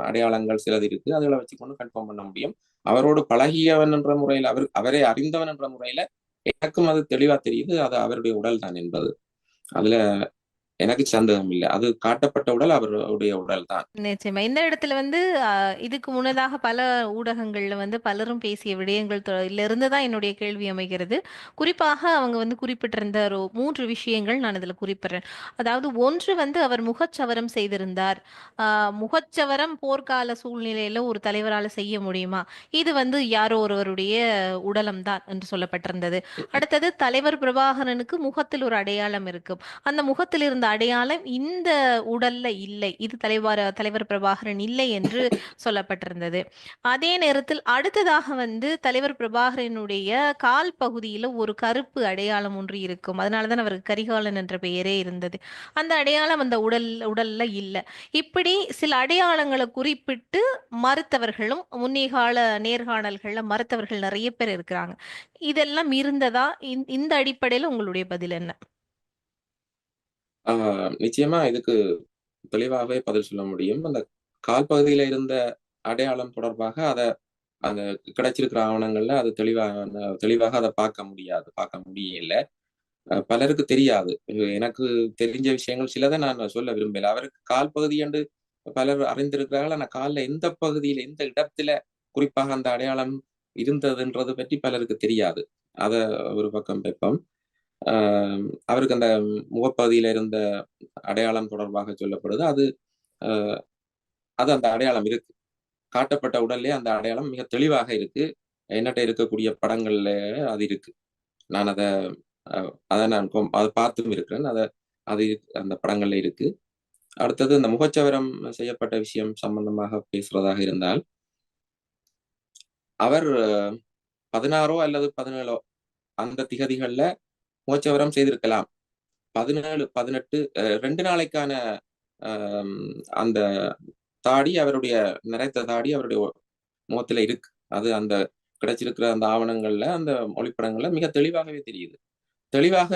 அடையாளங்கள் சிலது இருக்கு, அதுகளை வச்சுக்கொண்டு கன்ஃபார்ம் பண்ண முடியும். அவரோடு பழகியவன் என்ற முறையில், அவரை அறிந்தவன் என்ற முறையில எனக்கும் அது தெளிவா தெரியுது, அது அவருடைய உடல் தான் என்பது. அதுல எனக்கு சந்தேகம் இல்லை. அது காட்டப்பட்ட உடல் அவருடைய உடல் தான். நிச்சயமா. இந்த இடத்துல வந்து இதுக்கு முன்னதாக பல ஊடகங்கள்ல வந்து பலரும் பேசிய விடயங்கள் இருந்து தான் என்னுடைய கேள்வி அமைகிறது. குறிப்பாக அவங்க வந்து குறிப்பிட்டிருந்த ஒரு 3 விஷயங்கள் நான் இதுல குறிப்பிடுறேன். அதாவது ஒன்று வந்து அவர் முகச்சவரம் செய்திருந்தார். முகச்சவரம் போர்க்கால சூழ்நிலையில ஒரு தலைவரால செய்ய முடியுமா? இது வந்து யாரோ ஒருவருடைய உடலம் தான் என்று சொல்லப்பட்டிருந்தது. அடுத்தது தலைவர் பிரபாகரனுக்கு முகத்தில் ஒரு அடையாளம் இருக்கும். அந்த முகத்தில் இருந்த அடையாளம் இந்த உடல்ல இல்லை. இது தலைவர் பிரபாகரன் இல்லை என்று சொல்லப்பட்டிருந்தது. அதே நேரத்தில் அடுத்ததாக வந்து தலைவர் பிரபாகரனுடைய கால் பகுதியில ஒரு கருப்பு அடையாளம் ஒன்று இருக்கும். அதனாலதான் அவருக்கு கரிகாலன் என்ற பெயரே இருந்தது. அந்த அடையாளம் அந்த உடல்ல இல்ல. இப்படி சில அடையாளங்களை குறிப்பிட்டு மறுத்தவர்களும் முன்னே கால நேர்காணல்கள்ல மறுத்தவர்கள் நிறைய பேர் இருக்கிறாங்க. இதெல்லாம் இருந்ததா? இந்த அடிப்படையில உங்களுடைய பதில் என்ன? நிச்சயமா இதுக்கு தெளிவாகவே பதில் சொல்ல முடியும். அந்த கால் பகுதியில இருந்த அடையாளம் தொடர்பாக அந்த கிடைச்சிருக்கிற ஆவணங்கள்ல அது தெளிவாக அதை பார்க்க முடியல. பலருக்கு தெரியாது. எனக்கு தெரிஞ்ச விஷயங்கள் சிலதை நான் சொல்ல விரும்பல. அவருக்கு கால் பகுதி என்று பலர் அறிந்திருக்கிறார்கள். ஆனா கால்ல எந்த பகுதியில, எந்த இடத்துல குறிப்பாக அந்த அடையாளம் இருந்ததுன்றது பற்றி பலருக்கு தெரியாது. அத ஒரு பக்கம் வைப்போம். அவருக்கு அந்த முகப்பகுதியில இருந்த அடையாளம் தொடர்பாக சொல்லப்படுது. அஹ், அது அந்த அடையாளம் இருக்கு. காட்டப்பட்ட உடல்லே அந்த அடையாளம் மிக தெளிவாக இருக்கு. என்னட்ட இருக்கக்கூடிய படங்கள்ல அது இருக்கு. நான் அதை அதை பார்த்தும் இருக்கிறேன். அது அந்த படங்கள்ல இருக்கு. அடுத்தது இந்த முகச்சவரம் செய்யப்பட்ட விஷயம் சம்பந்தமாக பேசுறதாக இருந்தால், அவர் 16 அல்லது 17 அந்த திகதிகள்ல முகச்சவரம் செய்திருக்கலாம். 17, 18 2 நாளைக்கான ஆம், அந்த தாடி, அவருடைய நரைத்த தாடி அவருடைய முகத்துல இருக்கு. அது அந்த கிடைச்சிருக்கிற அந்த ஆவணங்கள்ல, அந்த ஒளிப்படங்கள்ல மிக தெளிவாகவே தெரியுது. தெளிவாக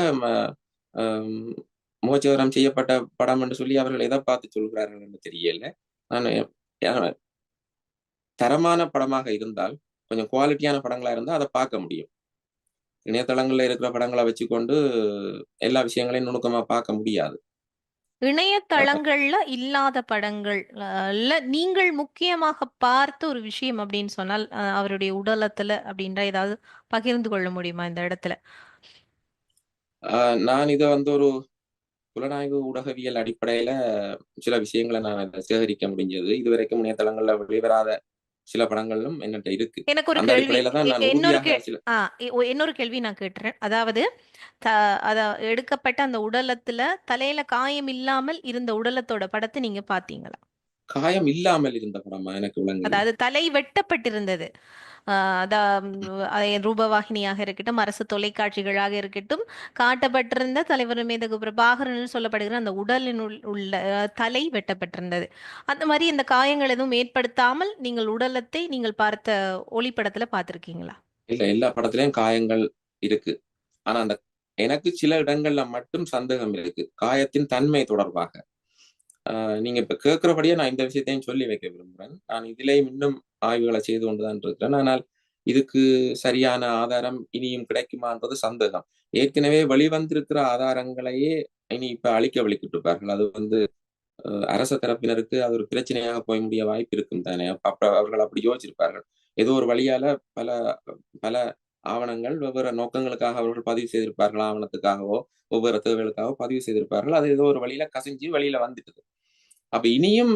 ஆம், முகச்சவரம் செய்யப்பட்ட படம் என்று சொல்லி அவர்கள் எதை பார்த்து சொல்கிறார்கள் என்று தெரியல. நான் தரமான படமாக இருந்தால், கொஞ்சம் குவாலிட்டியான படங்களா இருந்தா அதை பார்க்க முடியும். இணையதளங்கள்ல இருக்கிற படங்களை வச்சுக்கொண்டு எல்லா விஷயங்களையும் நுணுக்கமா பார்க்க முடியாது. இணையதளங்கள்ல இல்லாத படங்கள் நீங்கள் முக்கியமாக பார்த்த ஒரு விஷயம் அப்படின்னு சொன்னால் அவருடைய உடலத்துல அப்படின்ற ஏதாவது பகிர்ந்து கொள்ள முடியுமா இந்த இடத்துல? நான் இதை ஒரு புலனாய்வு ஊடகவியல் அடிப்படையில சில விஷயங்களை நான் அதுல சேகரிக்க முடிஞ்சது. இதுவரைக்கும் இணையதளங்கள்ல வெளிவராத சில படங்களும் என்னட்ட இருக்கு. எனக்கு ஒரு அந்த கேள்வி அடிப்படையில தான் நான் இன்னொரு உறுதியாக சில இன்னொரு கேள்வி நான் கேட்டுறேன். அதாவது த அத எடுக்கப்பட்ட அந்த உடலத்துல தலையில காயம் இல்லாமல் இருந்த உடலத்தோட படத்தை நீங்க பாத்தீங்களா? காயம் இல்லாமல் இருந்த படமா? எனக்கு விளங்கல. அதாவது தலை வெட்டப்பட்டிருந்தது. அதான் ரூபவாகினியாக இருக்கட்டும், அரசு தொலைக்காட்சிகளாக இருக்கட்டும், காட்டப்பட்டிருந்த தலைவர் மேதகு பிரபாகரன் சொல்லப்படுகிற அந்த உடலின் உள்ள தலை வெட்டப்பட்டிருந்தது. அந்த மாதிரி இந்த காயங்கள் எதுவும் ஏற்படுத்தாமல் நீங்கள் உடலத்தை நீங்கள் பார்த்த ஒளிப்படத்துல பார்த்திருக்கீங்களா? இல்ல, எல்லா படத்திலயும் காயங்கள் இருக்கு. ஆனா எனக்கு சில இடங்கள்ல மட்டும் சந்தேகம் இருக்கு, காயத்தின் தன்மை தொடர்பாக. நீங்க இப்ப கேட்கிறபடியே நான் இந்த விஷயத்தையும் சொல்லி வைக்க விரும்புறேன். நான் இதிலேயும் இன்னும் ஆய்வுகளை செய்து கொண்டுதான் இருக்கிறேன். ஆனால் இதுக்கு சரியான ஆதாரம் இனியும் கிடைக்குமான்றது சந்தேகம். ஏற்கனவே வெளிவந்திருக்கிற ஆதாரங்களையே இனி இப்ப அழிக்க வலிக்கிட்டு இருப்பார்கள். அது அரச தரப்பினருக்கு அது ஒரு பிரச்சனையாக போய் முடிய வாய்ப்பு இருக்கும் தானே. அவர்கள் அப்படி யோசிச்சிருப்பார்கள். ஏதோ ஒரு வழியால பல பல ஆவணங்கள் வெவ்வேறு நோக்கங்களுக்காக அவர்கள் பதிவு செய்திருப்பார்கள், ஆவணத்துக்காகவோ வெவ்வேறு தேவைகளுக்காகவோ பதிவு செய்திருப்பார்கள். அது ஏதோ ஒரு வழியில கசிஞ்சு வெளியில வந்துட்டது. அப்ப இனியும்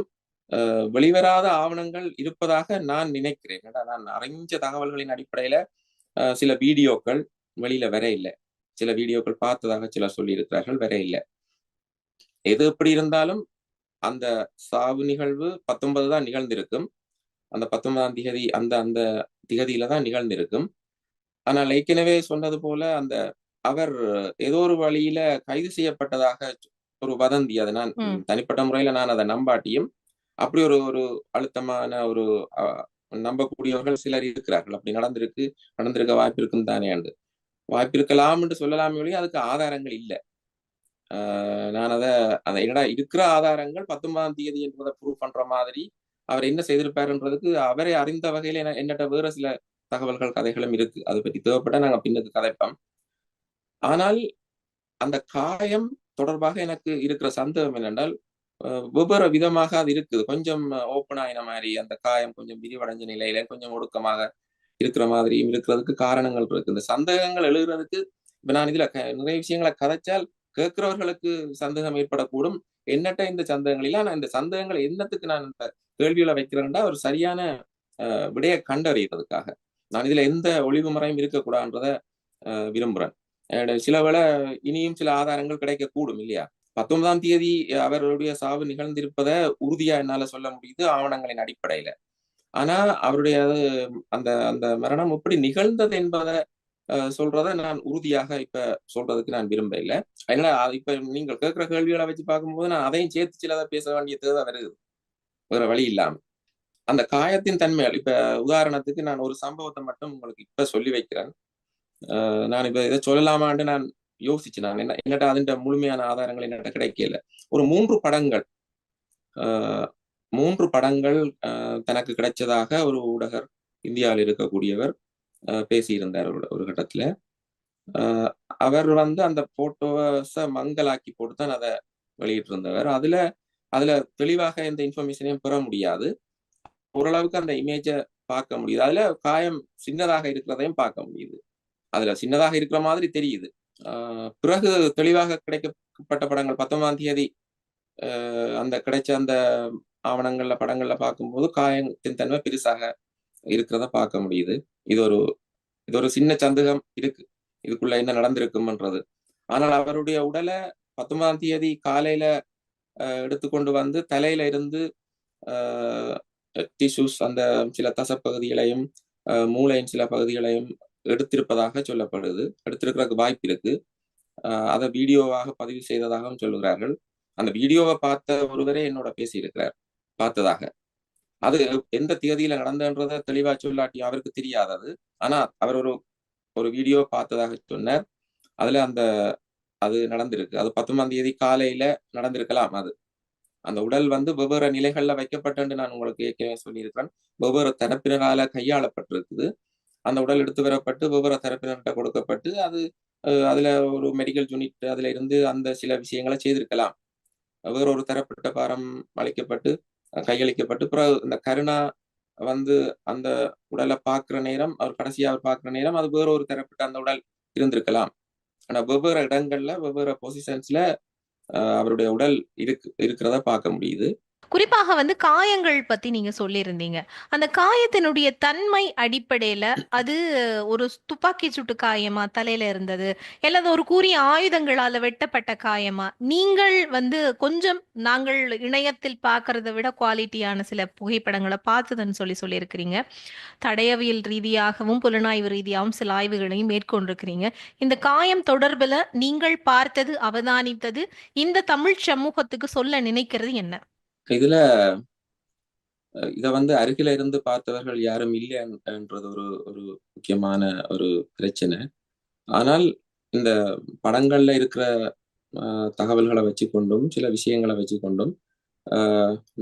வெளிவராத ஆவணங்கள் இருப்பதாக நான் நினைக்கிறேன். ஏன்னா நான் அறிஞ்ச தகவல்களின் அடிப்படையில சில வீடியோக்கள் வெளியில வர இல்லை. சில வீடியோக்கள் பார்த்ததாக சிலர் சொல்லியிருக்கிறார்கள், வர இல்லை. எது எப்படி இருந்தாலும் அந்த சாவு நிகழ்வு 19 தான் நிகழ்ந்திருக்கும். அந்த 19ஆம் திகதி அந்த அந்த திகதியில தான் நிகழ்ந்திருக்கும். ஆனால் ஏற்கனவே சொன்னது போல அவர் ஏதோ ஒரு வழியில கைது செய்யப்பட்டதாக ஒரு வதந்தி. அதை நான் தனிப்பட்ட முறையில நான் அதை நம்பாட்டியும் அப்படி ஒரு ஒரு அழுத்தமான ஒரு நம்பக்கூடியவர்கள் சிலர் இருக்கிறார்கள். அப்படி நடந்திருக்க வாய்ப்பு இருக்கும் தானே என்று வாய்ப்பு இருக்கலாம் என்று சொல்லலாமே ஒழிய அதுக்கு ஆதாரங்கள் இல்லை. நான் அதை என்னடா இருக்கிற ஆதாரங்கள் 19ஆம் தேதி என்பதை ப்ரூவ் பண்ற மாதிரி அவர் என்ன செய்திருப்பாருன்றதுக்கு அவரை அறிந்த வகையில என்னட்ட வேற சில தகவல்கள் கதைகளும் இருக்கு. அதை பற்றி தேவைப்பட்ட நாங்க பின்னுக்கு கதைப்போம். ஆனால் அந்த காயம் தொடர்பாக எனக்கு இருக்கிற சந்தேகம் என்னென்றால் வெவ்வேறு விதமாக அது இருக்குது. கொஞ்சம் ஓப்பன் ஆயின மாதிரி அந்த காயம் கொஞ்சம் விரிவடைஞ்ச நிலையில கொஞ்சம் ஒடுக்கமாக இருக்கிற மாதிரியும் இருக்கிறதுக்கு காரணங்கள் இருக்கு. இந்த சந்தேகங்கள் எழுதுறதுக்கு இப்ப நான் இதுல நிறைய விஷயங்களை கதைச்சால் கேட்கிறவர்களுக்கு சந்தேகம் ஏற்படக்கூடும். என்னட்ட இந்த சந்தேகங்கள் இல்லை. ஆனா இந்த சந்தேகங்கள் என்னத்துக்கு நான் இந்த கேள்விகளை வைக்கிறேன்டா ஒரு சரியான விடையை கண்டறியறதுக்காக. நான் இதுல எந்த ஒளிவு முறையும் இருக்கக்கூடாதுன்றத விரும்புறேன். சில வேளை இனியும் சில ஆதாரங்கள் கிடைக்கக்கூடும் இல்லையா? 19ஆம் தேதி அவருடைய சாவு நிகழ்ந்திருப்பதை உறுதியா என்னால சொல்ல முடியுது ஆவணங்களின் அடிப்படையில. ஆனா அவருடைய அந்த அந்த மரணம் எப்படி நிகழ்ந்தது என்பதை சொல்றத நான் உறுதியாக இப்ப சொல்றதுக்கு நான் விரும்ப இல்லை. அதனால இப்ப நீங்கள் கேட்கிற கேள்விகளை வச்சு பார்க்கும்போது நான் அதையும் சேர்த்து சிலதை பேச வேண்டிய தேவை வருது, வேற வழி இல்லாம. அந்த காயத்தின் தன்மைகள் இப்ப உதாரணத்துக்கு நான் ஒரு சம்பவத்தை மட்டும் உங்களுக்கு இப்ப சொல்லி வைக்கிறேன். நான் இப்ப இதை சொல்லலாமான்னு நான் யோசிச்சு நான் என்னட்ட அதிண்ட முழுமையான ஆதாரங்கள் என்னட்ட கிடைக்கல. ஒரு 3 படங்கள் ஆஹ் 3 படங்கள் தனக்கு கிடைச்சதாக ஒரு ஊடகர் இந்தியாவில் இருக்கக்கூடியவர் பேசியிருந்தார் ஒரு கட்டத்துல. அவர் அந்த போட்டோஸ மங்கலாக்கி போட்டு தான் அதை வெளியிட்டு இருந்தவர். அதுல தெளிவாக எந்த இன்ஃபர்மேஷனையும் பெற முடியாது. ஓரளவுக்கு அந்த இமேஜை பார்க்க முடியுது. அதுல காயம் சின்னதாக இருக்கிறதையும் பார்க்க முடியுது. அதுல சின்னதாக இருக்கிற மாதிரி தெரியுது. பிறகு தெளிவாக கிடைக்கப்பட்ட படங்கள் 19ஆம் தேதி அந்த கிடைச்ச அந்த ஆவணங்கள்ல படங்கள்ல பார்க்கும்போது காயத்தின் தன்மை பெருசாக இருக்கிறத பார்க்க முடியுது. இது ஒரு சின்ன சந்தேகம் இருக்கு, இதுக்குள்ள என்ன நடந்திருக்கும்ன்றது. ஆனால் அவருடைய உடலை 19ஆம் தேதி காலையில எடுத்துக்கொண்டு வந்து தலையில இருந்து டிஷ்யூஸ் அந்த சில தசப்பகுதிகளையும் மூளையின் சில பகுதிகளையும் எடுத்திருப்பதாக சொல்லப்படுது. எடுத்திருக்கிறதுக்கு வாய்ப்பு இருக்கு. அதை வீடியோவாக பதிவு செய்ததாகவும் சொல்லுகிறார்கள். அந்த வீடியோவை பார்த்த ஒருவரே என்னோட பேசியிருக்கிறார் பார்த்ததாக. அது எந்த தேதியில நடந்தன்றத தெளிவா சொல்லாட்டி அவருக்கு தெரியாதது. ஆனா அவர் ஒரு வீடியோ பார்த்ததாக சொன்னார். அதுல அது நடந்திருக்கு. அது 19ஆம் தேதி காலையில நடந்திருக்கலாம். அந்த உடல் வெவ்வேறு நிலைகள்ல வைக்கப்பட்டு நான் உங்களுக்கு ஏற்கனவே சொல்லியிருக்கிறேன். வெவ்வேறு தரப்பினரால கையாளப்பட்டிருக்குது. அந்த உடல் எடுத்து வரப்பட்டு வெவ்வேறு தரப்பினர்கிட்ட கொடுக்கப்பட்டு அதுல ஒரு மெடிக்கல் யூனிட் அதுல இருந்து அந்த சில விஷயங்களை செய்திருக்கலாம். வேறொரு தரப்பட்ட பாரம் அளிக்கப்பட்டு கையளிக்கப்பட்டு பிறகு இந்த கருணா அந்த உடலை பார்க்கிற நேரம் அவர் கடைசியா அவர் பார்க்கிற நேரம் அது வேறொரு தரப்பட்ட அந்த உடல் இருந்திருக்கலாம். ஆனா வெவ்வேறு இடங்கள்ல வெவ்வேறு பொசிஷன்ஸ்ல அவருடைய உடல் இருக்கிறத பார்க்க முடியுது. குறிப்பாக காயங்கள் பத்தி நீங்க சொல்லியிருந்தீங்க. அந்த காயத்தினுடைய தன்மை அடிப்படையில அது ஒரு துப்பாக்கி சூட்டு காயமா தலையில இருந்தது, அல்லது ஒரு கூரிய ஆயுதங்களால வெட்டப்பட்ட காயமா? நீங்கள் கொஞ்சம் நாங்கள் இணையத்தில் பார்க்கறத விட குவாலிட்டியான சில புகைப்படங்களை பார்த்ததுன்னு சொல்லியிருக்கிறீங்க. தடயவியல் ரீதியாகவும் புலனாய்வு ரீதியாகவும் சில ஆய்வுகளையும் மேற்கொண்டிருக்கிறீங்க. இந்த காயம் தொடர்புல நீங்கள் பார்த்தது, அவதானித்தது, இந்த தமிழ் சமூகத்துக்கு சொல்ல நினைக்கிறது என்ன? இதுல இத அருகில இருந்து பார்த்தவர்கள் யாரும் இல்லை என்றது ஒரு முக்கியமான ஒரு பிரச்சனை. ஆனால் இந்த படங்கள்ல இருக்கிற தகவல்களை வச்சுக்கொண்டும் சில விஷயங்களை வச்சுக்கொண்டும்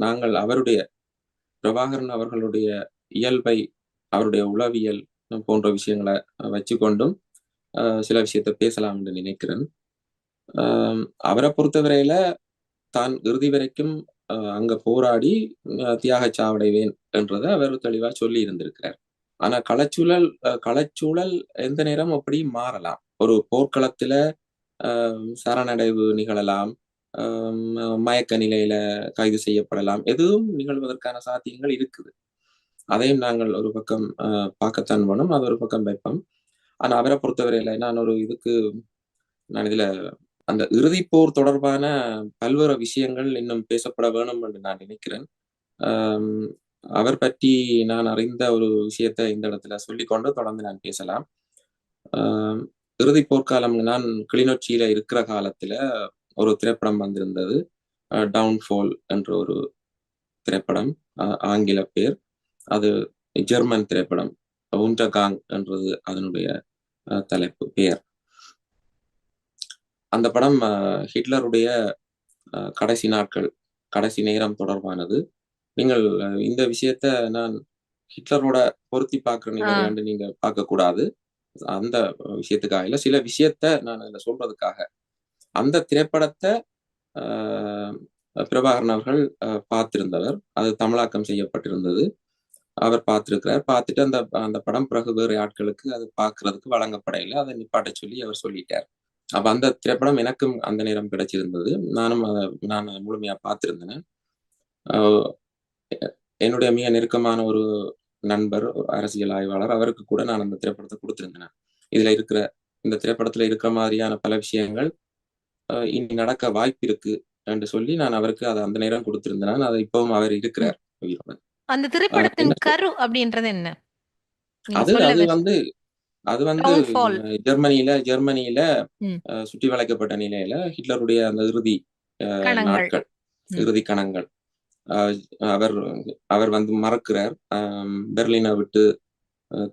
நாங்கள் பிரபாகரன் அவர்களுடைய இயல்பை அவருடைய உளவியல் போன்ற விஷயங்களை வச்சுக்கொண்டும் சில விஷயத்தை பேசலாம் என்று நினைக்கிறேன். அவரை பொறுத்தவரையில தான் இறுதி வரைக்கும் அங்க போராடி தியாக சாவடைவேன் என்றதை அவர் தெளிவா சொல்லி இருந்திருக்கிறார். ஆனா களச்சூழல் எந்த நேரம் அப்படி மாறலாம். ஒரு போர்க்களத்துல சரணடைவு நிகழலாம், மயக்க நிலையில கைது செய்யப்படலாம், எதுவும் நிகழ்வதற்கான சாத்தியங்கள் இருக்குது. அதையும் நாங்கள் ஒரு பக்கம் பார்க்கத்தான் வேணும், அது ஒரு பக்கம் வைப்போம். ஆனா அவரை பொறுத்தவரையில நான் இதுல அந்த இறுதிப் போர் தொடர்பான பல்வேறு விஷயங்கள் இன்னும் பேசப்பட வேணும் என்று நான் நினைக்கிறேன். ஆம், அவர் பற்றி நான் அறிந்த ஒரு விஷயத்தை இந்த இடத்துல சொல்லிக்கொண்டு தொடர்ந்து நான் பேசலாம். ஆம், இறுதிப் போர்க்காலம் நான் கிளிநொச்சியில இருக்கிற காலத்துல ஒரு திரைப்படம் வந்திருந்தது. டவுன்ஃபால் என்ற ஒரு திரைப்படம். ஆங்கில பேர். அது ஜெர்மன் திரைப்படம். உண்டர்காங் என்றது அதனுடைய தலைப்பு பெயர். அந்த படம் ஹிட்லருடைய கடைசி நாட்கள், கடைசி நேரம் தொடர்பானது. நீங்கள் இந்த விஷயத்த நான் ஹிட்லரோட பொருத்தி பார்க்கிற நிலையில ஆ நீங்க பார்க்க கூடாது. அந்த விஷயத்துக்காக இல்ல, சில விஷயத்த நான் இதுல சொல்றதுக்காக. அந்த திரைப்படத்தை ஆஹ், பிரபாகரன் அவர்கள் பார்த்திருந்தவர். அது தமிழாக்கம் செய்யப்பட்டிருந்தது. அவர் பார்த்திருக்கிறார். பார்த்துட்டு அந்த அந்த படம் பிறகு வேறு ஆட்களுக்கு அது பார்க்கறதுக்கு வழங்கப்படையில அதை நிப்பாட்ட சொல்லி அவர் சொல்லிட்டார். அப்ப அந்த திரைப்படம் எனக்கும் அந்த நேரம் கிடைச்சிருந்தது. நான் அதை முழுமையா பார்த்திருந்தேன். ஆஹ் என்னுடைய மிக நெருக்கமான ஒரு நண்பர், ஒரு அரசியல் ஆய்வாளர், அவருக்கு கூட நான் அந்த திரைப்படத்தை கொடுத்திருந்தேன். இதுல இருக்கிற இந்த திரைப்படத்துல இருக்கிற மாதிரியான பல விஷயங்கள் இனி நடக்க வாய்ப்பு இருக்கு என்று சொல்லி நான் அவருக்கு அதை அந்த நேரம் கொடுத்திருந்தேன். அதை இப்பவும் அவர் ம். இருக்கிறார் உயிரோட. அந்த திரைப்படத்தின் என்ன கரு அப்படின்றது என்ன? நீங்க அது சொல்ல அது வர வந்து அது வந்து டவுன்ஃபால். ஜெர்மனியில ம். சுற்றி வளைக்கப்பட்ட நிலையில ஹிட்லருடைய அந்த இறுதி கணங்கள். நாட்கள், ம். இறுதி கணங்கள். அஹ் அவர் அவர் வந்து மறக்கிறார். பெர்லினை விட்டு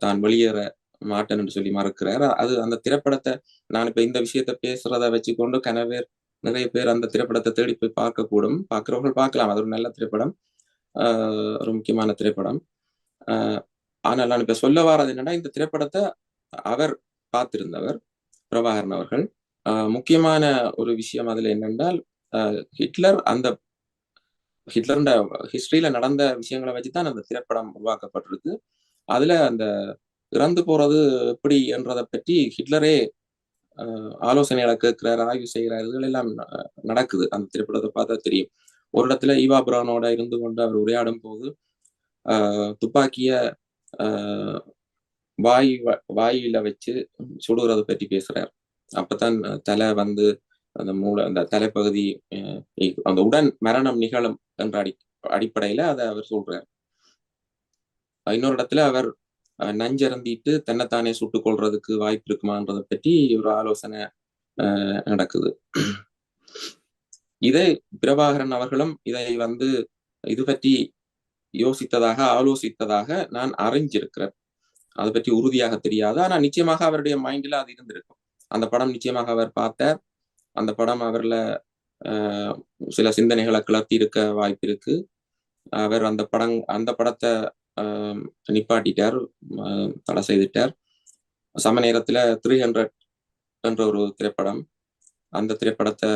தான் வெளியேற மாட்டேன் என்று சொல்லி மறுக்கிறார். அது அந்த திரைப்படத்தை நான் இப்ப இந்த விஷயத்த பேசுறத வச்சுக்கொண்டு நிறைய பேர் அந்த திரைப்படத்தை தேடி போய் பார்க்கக்கூடும். பார்க்கிறவர்கள் பார்க்கலாம். அது ஒரு நல்ல திரைப்படம். ஒரு முக்கியமான திரைப்படம். ஆஹ் ஆனால் நான் இப்ப சொல்ல வர்றது என்னன்னா, இந்த திரைப்படத்தை அவர் பார்த்திருந்தவர், பிரபாகரன் அவர்கள். முக்கியமான ஒரு விஷயம் அதுல என்னென்றால், ஹிட்லர் ஹிஸ்டரியில நடந்த விஷயங்களை வச்சுதான் அந்த திரைப்படம் உருவாக்கப்பட்டிருக்கு. அதுல அந்த இறந்து போறது எப்படி என்றதை பற்றி ஹிட்லரே ஆலோசனைகளை கேட்கிறார், ஆய்வு செய்கிறார். இதுகள் எல்லாம் நடக்குது. அந்த திரைப்படத்தை பார்த்தா தெரியும். ஒரு இடத்துல ஈவா பிரௌனோட இருந்து கொண்டு அவர் உரையாடும் போது துப்பாக்கிய ஆஹ் வாயில வச்சு சுடுறதை பற்றி பேசுறார். அப்பதான் தலை வந்து அந்த தலைப்பகுதி அந்த உடன் மரணம் நிகழும் என்ற அடிப்படையில அதை அவர் சொல்றார். இன்னொரு இடத்துல அவர் நஞ்சருந்திட்டு தன்னைத்தானே சுட்டுக் கொள்றதுக்கு வாய்ப்பு இருக்குமான்றதை பற்றி ஒரு ஆலோசனை நடக்குது. இதை பிரபாகரன் அவர்களும் இதை வந்து இது பற்றி ஆலோசித்ததாக நான் அறிஞ்சிருக்கிறேன். அதை பற்றி உறுதியாக தெரியாது. ஆனா நிச்சயமாக அவருடைய மைண்ட்ல அது இருந்திருக்கும். அந்த படம் நிச்சயமாக அவர் பார்த்தார். அந்த படம் அவர்ல சில சிந்தனைகளை கிளர்த்தி இருக்க வாய்ப்பு இருக்கு. அவர் அந்த படத்தை நிப்பாட்டிட்டார், தடை செய்துட்டார். சம நேரத்துல 300 என்ற ஒரு திரைப்படம், அந்த திரைப்படத்தை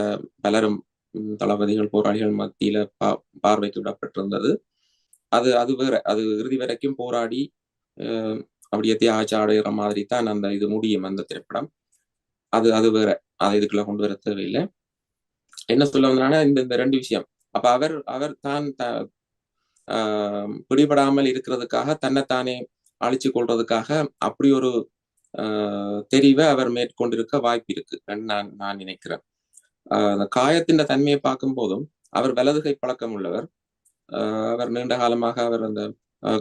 பலரும் தளபதிகள், போராளிகள் மத்தியில பார்வைக்கு விடப்பட்டிருந்தது. அது அது வேற. அது இறுதி வரைக்கும் போராடி அப்படியே தியாகச்சி அடைகிற மாதிரி தான் அந்த இது முடியும், அந்த திரைப்படம். அது அது வேற. அதை இதுக்குள்ள கொண்டு வர தேவையில்லை. என்ன சொல்ல வந்தனா, இந்த ரெண்டு விஷயம். அப்ப அவர் அவர் தான் பிடிபடாமல் இருக்கிறதுக்காக, தன்னைத்தானே அழிச்சு கொள்றதுக்காக அப்படி ஒரு தெரிவை அவர் மேற்கொண்டிருக்க வாய்ப்பு இருக்கு நான் நான் நினைக்கிறேன். அந்த காயத்தின் தன்மையை பார்க்கும் போதும் அவர் வலதுகை பழக்கம் உள்ளவர். அவர் நீண்ட காலமாக அவர் அந்த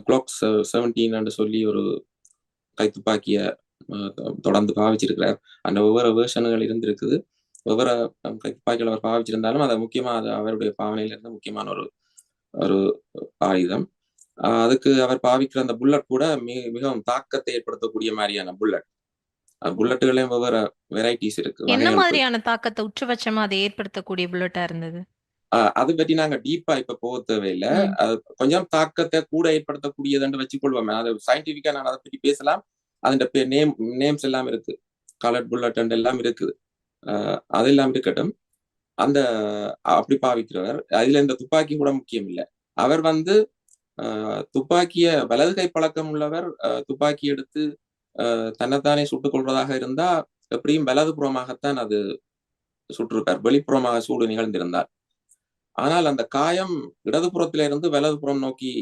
குளோக்ஸ் 17 என்று சொல்லி ஒரு கைத்துப்பாக்கிய தொடர்ந்து பாவிச்சிருக்கிறார். அந்த ஒவ்வொரு வேர்ஷன்கள் இருந்திருக்குது. ஒவ்வொரு கைத்துப்பாக்கிகள் அவர் பாவிச்சிருந்தாலும் அதை முக்கியமா அது அவருடைய பாவனையில இருந்து முக்கியமான ஒரு ஒரு ஆயுதம். அதுக்கு அவர் பாவிக்கிற அந்த புல்லட் கூட மிகவும் தாக்கத்தை ஏற்படுத்தக்கூடிய மாதிரியான புல்லட்டுகளையும் ஒவ்வொரு வெரைட்டிஸ் இருக்கு, என்ன வகைகள் இருக்கு. மாதிரியான தாக்கத்தை உச்சபட்சமா அதை ஏற்படுத்தக்கூடிய புல்லட்டா இருந்தது? அது பற்றி நாங்க டீப்பா இப்ப போக தேவையில்லை. அது கொஞ்சம் தாக்கத்தை கூட ஏற்படுத்தக்கூடியதுன்னு வச்சுக்கொள்வோம். அது சயின்டிபிக்கா நான் அதை பற்றி பேசலாம். அதுன்ற நேம்ஸ் எல்லாம் இருக்கு, கலர் புல்லட் எல்லாம் இருக்குது. அது எல்லாம் இருக்கட்டும். அந்த அப்படி பாவிக்கிறவர், அதுல இந்த துப்பாக்கி கூட முக்கியம் இல்லை. அவர் வந்து துப்பாக்கிய வலது கை பழக்கம் உள்ளவர் துப்பாக்கி எடுத்து தன்னைத்தானே சுட்டுக் கொள்வதாக இருந்தா எப்படியும் வலது புறமாகத்தான் அது சுட்டிருப்பார், வெளிப்புறமாக சூடு நிகழ்ந்திருந்தார். ஆனால் அந்த காயம் இடதுபுறத்திலிருந்து வலதுபுறம் நோக்கி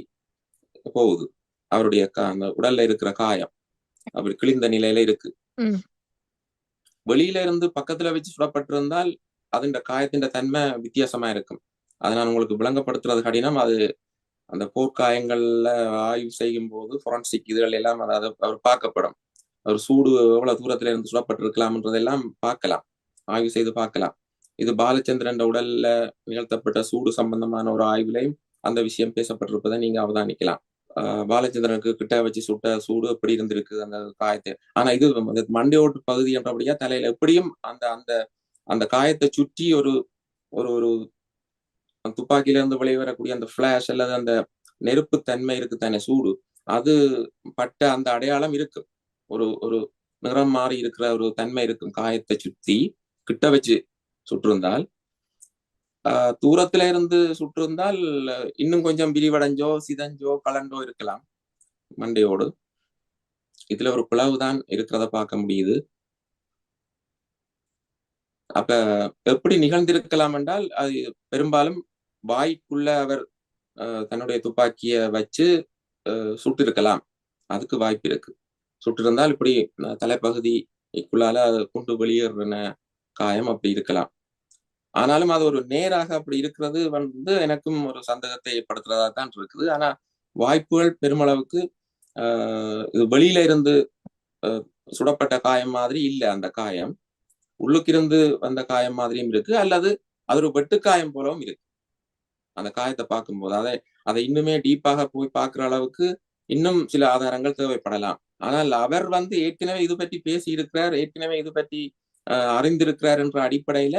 போகுது. அவருடைய அந்த உடல்ல இருக்கிற காயம் அவர் கிழிந்த நிலையில இருக்கு. வெளியில இருந்து பக்கத்துல வச்சு சுடப்பட்டிருந்தால் அதன் காயத்தின் தன்மை வித்தியாசமா இருக்கும். அதை நான் உங்களுக்கு விளங்கப்படுத்துறது கடினம். அது அந்த போர்க்காயங்கள்ல ஆய்வு செய்யும் போது ஃபொரன்சிக் இதுகள் எல்லாம் அதாவது அவர் பார்க்கப்படும். அவர் சூடு எவ்வளவு தூரத்துல இருந்து சுடப்பட்டிருக்கலாம்ன்றதெல்லாம் பார்க்கலாம், ஆய்வு செய்து பார்க்கலாம். இது பாலச்சந்திரன் உடல்ல நிகழ்த்தப்பட்ட சூடு சம்பந்தமான ஒரு ஆய்வுலையும் அந்த விஷயம் பேசப்பட்டிருப்பதை நீங்க அவதானிக்கலாம். பாலச்சந்திரனுக்கு கிட்ட வச்சு சுட்ட சூடு எப்படி இருந்திருக்கு அந்த காயத்தை. ஆனா இது மண்டையோட்டு பகுதி என்றபடியா தலையில எப்படியும் அந்த அந்த அந்த காயத்தை சுற்றி ஒரு ஒரு ஒரு துப்பாக்கியில இருந்து வெளிவரக்கூடிய அந்த பிளாஷ் அல்லது அந்த நெருப்பு தன்மை இருக்கு தானே, சூடு, அது பட்ட அந்த அடையாளம் இருக்கு. ஒரு ஒரு நிறம் மாறி இருக்கிற ஒரு தன்மை இருக்கும் காயத்தை சுத்தி. கிட்ட வச்சு சுட்டிருந்தால் தூரத்துல இருந்து சுட்டிருந்தால் இன்னும் கொஞ்சம் விரிவடைஞ்சோ சிதஞ்சோ கலண்டோ இருக்கலாம் மண்டையோடு. இதுல ஒரு பிளவுதான் இருக்கிறத பார்க்க முடியுது. அப்ப எப்படி நிகழ்ந்திருக்கலாம் என்றால் அது பெரும்பாலும் வாய்க்குள்ள அவர் தன்னுடைய துப்பாக்கிய வச்சு சுட்டிருக்கலாம், அதுக்கு வாய்ப்பு இருக்கு. சுட்டிருந்தால் இப்படி தலைப்பகுதிக்குள்ளால குண்டு வெளியேறின காயம் அப்படி இருக்கலாம். ஆனாலும் அது ஒரு நேராக அப்படி இருக்கிறது எனக்கும் ஒரு சந்தேகத்தை ஏற்படுத்துறதா தான் இருக்குது. ஆனா வாய்ப்புகள் பெருமளவுக்கு இது வெளியில இருந்து சுடப்பட்ட காயம் மாதிரி இல்லை. அந்த காயம் உள்ளுக்கிருந்து வந்த காயம் மாதிரியும் இருக்கு, அல்லது அது ஒரு வெட்டுக்காயம் போலவும் இருக்கு. அந்த காயத்தை பார்க்கும்போது அதை இன்னுமே டீப்பாக போய் பார்க்கிற அளவுக்கு இன்னும் சில ஆதாரங்கள் தேவைப்படலாம். ஆனால் அவர் ஏற்கனவே இது பற்றி பேசி இருக்கிறார், ஏற்கனவே இது பற்றி அறிந்திருக்கிறார் என்ற அடிப்படையில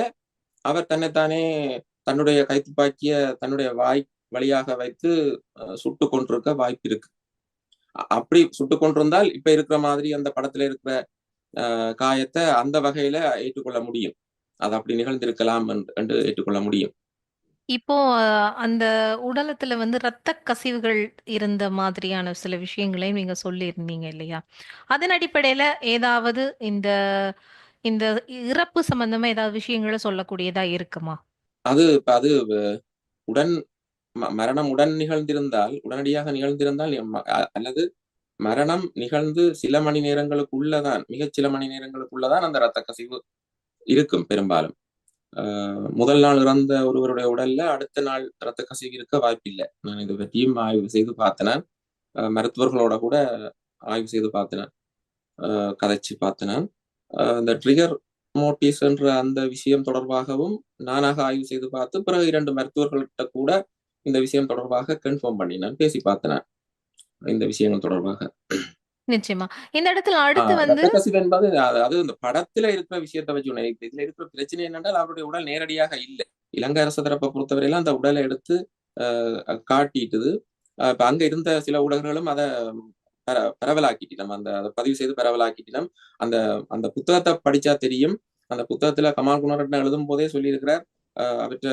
அவர் தன்னைத்தானே தன்னுடைய கைத்துப்பாக்கிய தன்னுடைய வாய் வழியாக வைத்து சுட்டு கொண்டிருக்க வாய்ப்பு இருக்கு. அப்படி சுட்டு கொண்டிருந்தால் இப்ப இருக்கிற மாதிரி அந்த படத்துல இருக்கிற காயத்தை அந்த வகையில ஏற்றுக்கொள்ள முடியும். அது அப்படி நிகழ்ந்திருக்கலாம் என்று ஏற்றுக்கொள்ள முடியும். இப்போ அந்த உடலத்துல ரத்த கசிவுகள் இருந்த மாதிரியான சில விஷயங்களையும் நீங்க சொல்லியிருந்தீங்க இல்லையா? அதன் அடிப்படையில ஏதாவது இந்த இந்த இறப்பு சம்பந்தமா ஏதாவது விஷயங்களை சொல்லக்கூடியதா இருக்குமா? அது உடன் மரணம் நிகழ்ந்திருந்தால், உடனடியாக நிகழ்ந்திருந்தால் அல்லது மரணம் நிகழ்ந்து சில மணி நேரங்களுக்குள்ளதான், மிகச் சில மணி நேரங்களுக்குள்ளதான் அந்த இரத்த கசிவு இருக்கும் பெரும்பாலும். முதல் நாள் இறந்த ஒருவருடைய உடல்ல அடுத்த நாள் இரத்த கசிவு இருக்க வாய்ப்பில்லை. நான் இதை பற்றியும் ஆய்வு செய்து பார்த்தேன். மருத்துவர்களோட கூட ஆய்வு செய்து பார்த்தேன், கதைச்சு பார்த்தேன். இந்த ட்ரிகர் மோட்டிஸ் என்ற அந்த விஷயம் தொடர்பாகவும் நானாக ஆய்வு செய்து பார்த்து பிறகு 2 மருத்துவர்கள்ட்ட கூட இந்த விஷயம் தொடர்பாக கன்ஃபார்ம் பண்ணி நான் பேசி பார்த்தேன் இந்த விஷயங்கள் தொடர்பாக. நிச்சயமா. இந்த இடத்துல அடுத்து இரத்த கசிவு என்பது அது இந்த படத்துல இருக்கிற விஷயத்தை வச்சு இதுல இருக்கிற பிரச்சனை என்னென்றால் அவருடைய உடல் நேரடியாக இல்லை. இலங்கை அரசு தரப்பை பொறுத்தவரையில அந்த உடலை எடுத்து காட்டிட்டுது. இப்ப அங்க இருந்த சில ஊடகங்களும் அதை பரவலாக்கிட்டினம், அதை பதிவு செய்து பரவலாக்கிட்டினம். அந்த அந்த புத்தகத்தை படிச்சா தெரியும். அந்த புத்தகத்துல கமால் குணரட்ன எழுதும் போதே சொல்லியிருக்கிறார், அவற்றை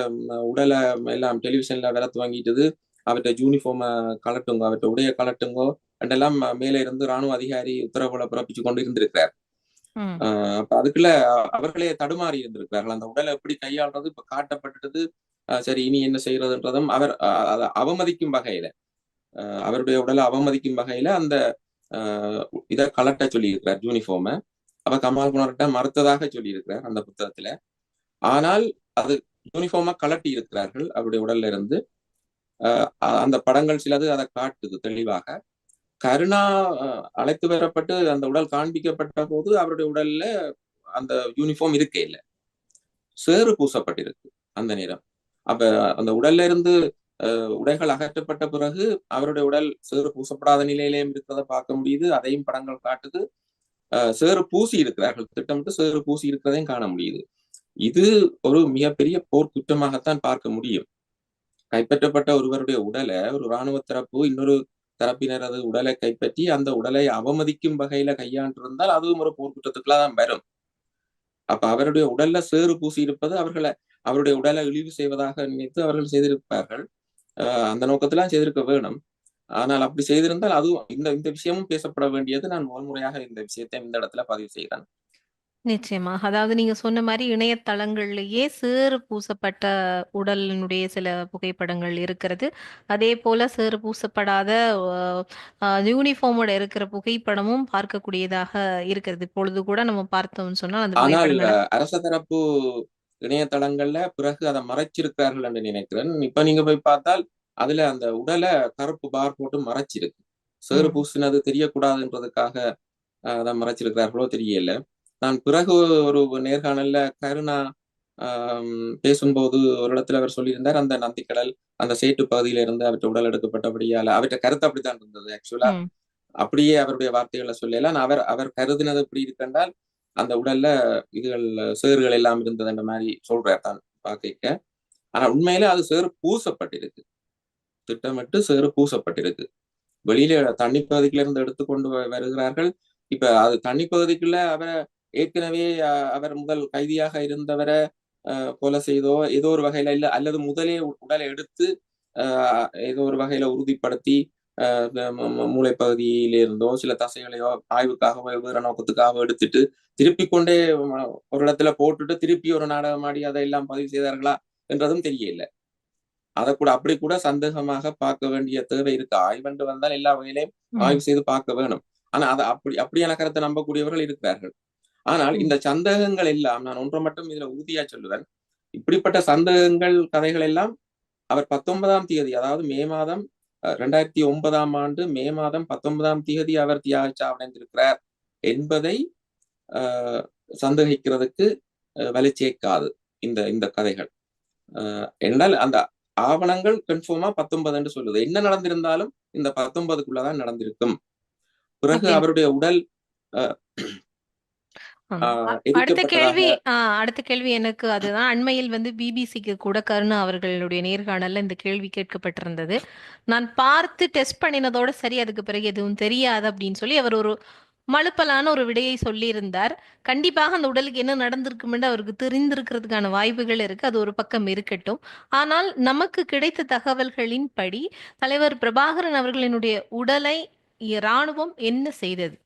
உடலை எல்லாம் டெலிவிஷன்ல விர துவங்கிட்டுது, அவற்றை யூனிஃபார்மை கலட்டுங்கோ, அவற்றை உடைய கலட்டுங்கோ என்றெல்லாம் மேலே இருந்து ராணுவ அதிகாரி உத்தரவுகளை பிறப்பிச்சு கொண்டு இருந்திருக்கிறார். அப்ப அதுக்குள்ள அவர்களே தடுமாறி இருந்திருக்கிறார்கள். அந்த உடலை எப்படி கையாளுறது இப்ப காட்டப்பட்டது. சரி, இனி என்ன செய்யறதுன்றதும் அவர் அவமதிக்கும் வகையில, அவருடைய உடலை அவமதிக்கும் வகையில அந்த இதை கலட்ட சொல்லி இருக்கிறார் யூனிஃபார்மை. அவ கமால் குணர்கிட்ட மறுத்ததாக சொல்லி இருக்கிறார் அந்த புத்தகத்துல. ஆனால் அது யூனிஃபார்மா கலட்டி இருக்கிறார்கள் அவருடைய உடல்ல இருந்து. அந்த படங்கள் சிலது அதை காட்டுது தெளிவாக. கருணா அழைத்து வரப்பட்டு அந்த உடல் காண்பிக்கப்பட்ட போது அவருடைய உடல்ல அந்த யூனிஃபார்ம் இருக்கே இல்லை, சேறு பூசப்பட்டிருக்கு அந்த நேரம். அப்ப அந்த உடல்ல இருந்து உடைகள் அகற்றப்பட்ட பிறகு அவருடைய உடல் சேறு பூசப்படாத நிலையிலேயும் இருக்கிறத பார்க்க முடியுது. அதையும் படங்கள் காட்டுது. சேறு பூசி இருக்கிறார்கள், திட்டமிட்டு சேறு பூசி இருக்கிறதையும் காண முடியுது. இது ஒரு மிகப்பெரிய போர் குற்றமாகத்தான் பார்க்க முடியும். கைப்பற்றப்பட்ட ஒருவருடைய உடலை ஒரு இராணுவ தரப்பு இன்னொரு தரப்பினரது உடலை கைப்பற்றி அந்த உடலை அவமதிக்கும் வகையில கையாண்டிருந்தால் அதுவும் ஒரு போர் குற்றத்துக்குள்ளதான் வரும். அப்ப அவருடைய உடல்ல சேறு பூசி இருப்பது அவருடைய உடலை இழிவு செய்வதாக நினைத்து அவர்கள் செய்திருப்பார்கள். அந்த நோக்கத்திலாம் செய்திருக்க வேணும். ஆனால் அப்படி செய்திருந்தால் அதுவும் இந்த இந்த விஷயமும் பேசப்பட வேண்டியது. நான் முதல் முறையாக இந்த விஷயத்தை இந்த இடத்துல பதிவு செய்கிறேன். நிச்சயமா. அதாவது நீங்க சொன்ன மாரி இணையதளங்கள்லயே சேறு பூசப்பட்ட உடலினுடைய சில புகைப்படங்கள் இருக்கிறது. அதேபோல சேறு பூசப்படாத யூனிஃபார்மோட இருக்கிற புகைப்படமும் பார்க்கக்கூடியதாக இருக்கிறது. இப்பொழுது கூட நம்ம பார்த்தோம்னு சொன்னா அந்த ஆனால் புகைப்படங்கள அரச தரப்பு இணையதளங்கள்ல பிறகு அதை மறைச்சிருக்கிறார்கள் என்று நினைக்கிறேன். இப்ப நீங்க போய் பார்த்தால் அதுல அந்த உடலை கருப்பு பார் போட்டு மறைச்சிருக்கு. சேறு ம், பூசினது தெரியக்கூடாதுன்றதுக்காக அதை மறைச்சிருக்கிறார்களோ தெரியல. நான் பிறகு ஒரு நேர்காணல்ல கருணா பேசும்போது ஒரு இடத்துல அவர் சொல்லியிருந்தார், அந்த நந்திக்கடல் அந்த சேட்டு பகுதியில இருந்து அவற்றை உடல் எடுக்கப்பட்டபடியால அவற்றை கருத்து அப்படித்தான் இருந்தது. ஆக்சுவலா ம், அப்படியே அவருடைய வார்த்தைகளை சொல்லலாம். அவர் கருதினது எப்படி இருக்குன்றால் அந்த உடல்ல இதுகள் சேறுகள் எல்லாம் இருந்தது என்ற மாதிரி சொல்றார் தான் பார்க்க. ஆனா உண்மையில அது சேறு பூசப்பட்டிருக்கு. திட்டமிட்டு சேறு பூசப்பட்டிருக்கு. வெளியில தண்ணி பகுதிக்குள்ள இருந்து எடுத்துக்கொண்டு வருகிறார்கள். இப்ப அது தண்ணி பகுதிக்குள்ள அவரை ஏற்கனவே அவர் முதல் கைதியாக இருந்தவரை கொலை செய்தோ ஏதோ ஒரு வகையில இல்ல அல்லது முதலே உடலை எடுத்து ஏதோ ஒரு வகையில உறுதிப்படுத்தி மூளைப்பகுதியில இருந்தோ சில தசைகளையோ ஆய்வுக்காகவோ வேற நோக்கத்துக்காக எடுத்துட்டு திருப்பி கொண்டே ஒரு இடத்துல போட்டுட்டு திருப்பி ஒரு நாடகம் ஆடி அதையெல்லாம் பதிவு செய்தார்களா என்றதும் தெரியல. அதை கூட அப்படி கூட சந்தேகமாக பார்க்க வேண்டிய தேவை இருக்கு. ஆய்வென்று வந்தால் எல்லா வகையிலையும் ம், ஆய்வு செய்து பார்க்க வேணும். ஆனா அதை அப்படியான கருத்தை நம்பக்கூடியவர்கள் இருக்கிறார்கள். ஆனால் ம். இந்த சந்தேகங்கள் எல்லாம் நான் ஒன்றை மட்டும் இதுல உறுதியா சொல்லுவேன். இப்படிப்பட்ட சந்தேகங்கள் கதைகள் எல்லாம் அவர் 19ஆம் தேதி அதாவது மே மாதம் 2009 மே மாதம் 19ஆம் தேதி அவர் தியாகிச்சாவடைந்திருக்கிறார் என்பதை சந்தேகிக்கிறதுக்கு வலி சேர்க்காது இந்த இந்த கதைகள். என்றால் அந்த ஆவணங்கள் கன்ஃபார்மா 19 என்று சொல்லுது. என்ன நடந்திருந்தாலும் இந்த 19க்குள்ளதான் நடந்திருக்கும். பிறகு அப்படி அவருடைய உடல் ஆமா. அடுத்த எரிக்கப்பட்டதாக. கேள்வி அடுத்த கேள்வி எனக்கு அதுதான். அண்மையில் வந்து பிபிசிக்கு கூட கருணா அவர்களுடைய நேர்காணல்ல இந்த கேள்வி கேட்கப்பட்டிருந்தது. நான் பார்த்து டெஸ்ட் பண்ணினதோட சரி, அதுக்கு பிறகு எதுவும் தெரியாது அப்படின்னு சொல்லி அவர் ஒரு மழுப்பலான ஒரு விடையை சொல்லியிருந்தார். கண்டிப்பாக அந்த உடலுக்கு என்ன நடந்திருக்குமென்று அவருக்கு தெரிந்திருக்கிறதுக்கான வாய்ப்புகள் இருக்கு. அது ஒரு பக்கம் இருக்கட்டும். ஆனால் நமக்கு கிடைத்த தகவல்களின்படி தலைவர் பிரபாகரன் அவர்களினுடைய உடலை ராணுவம் என்ன செய்தது?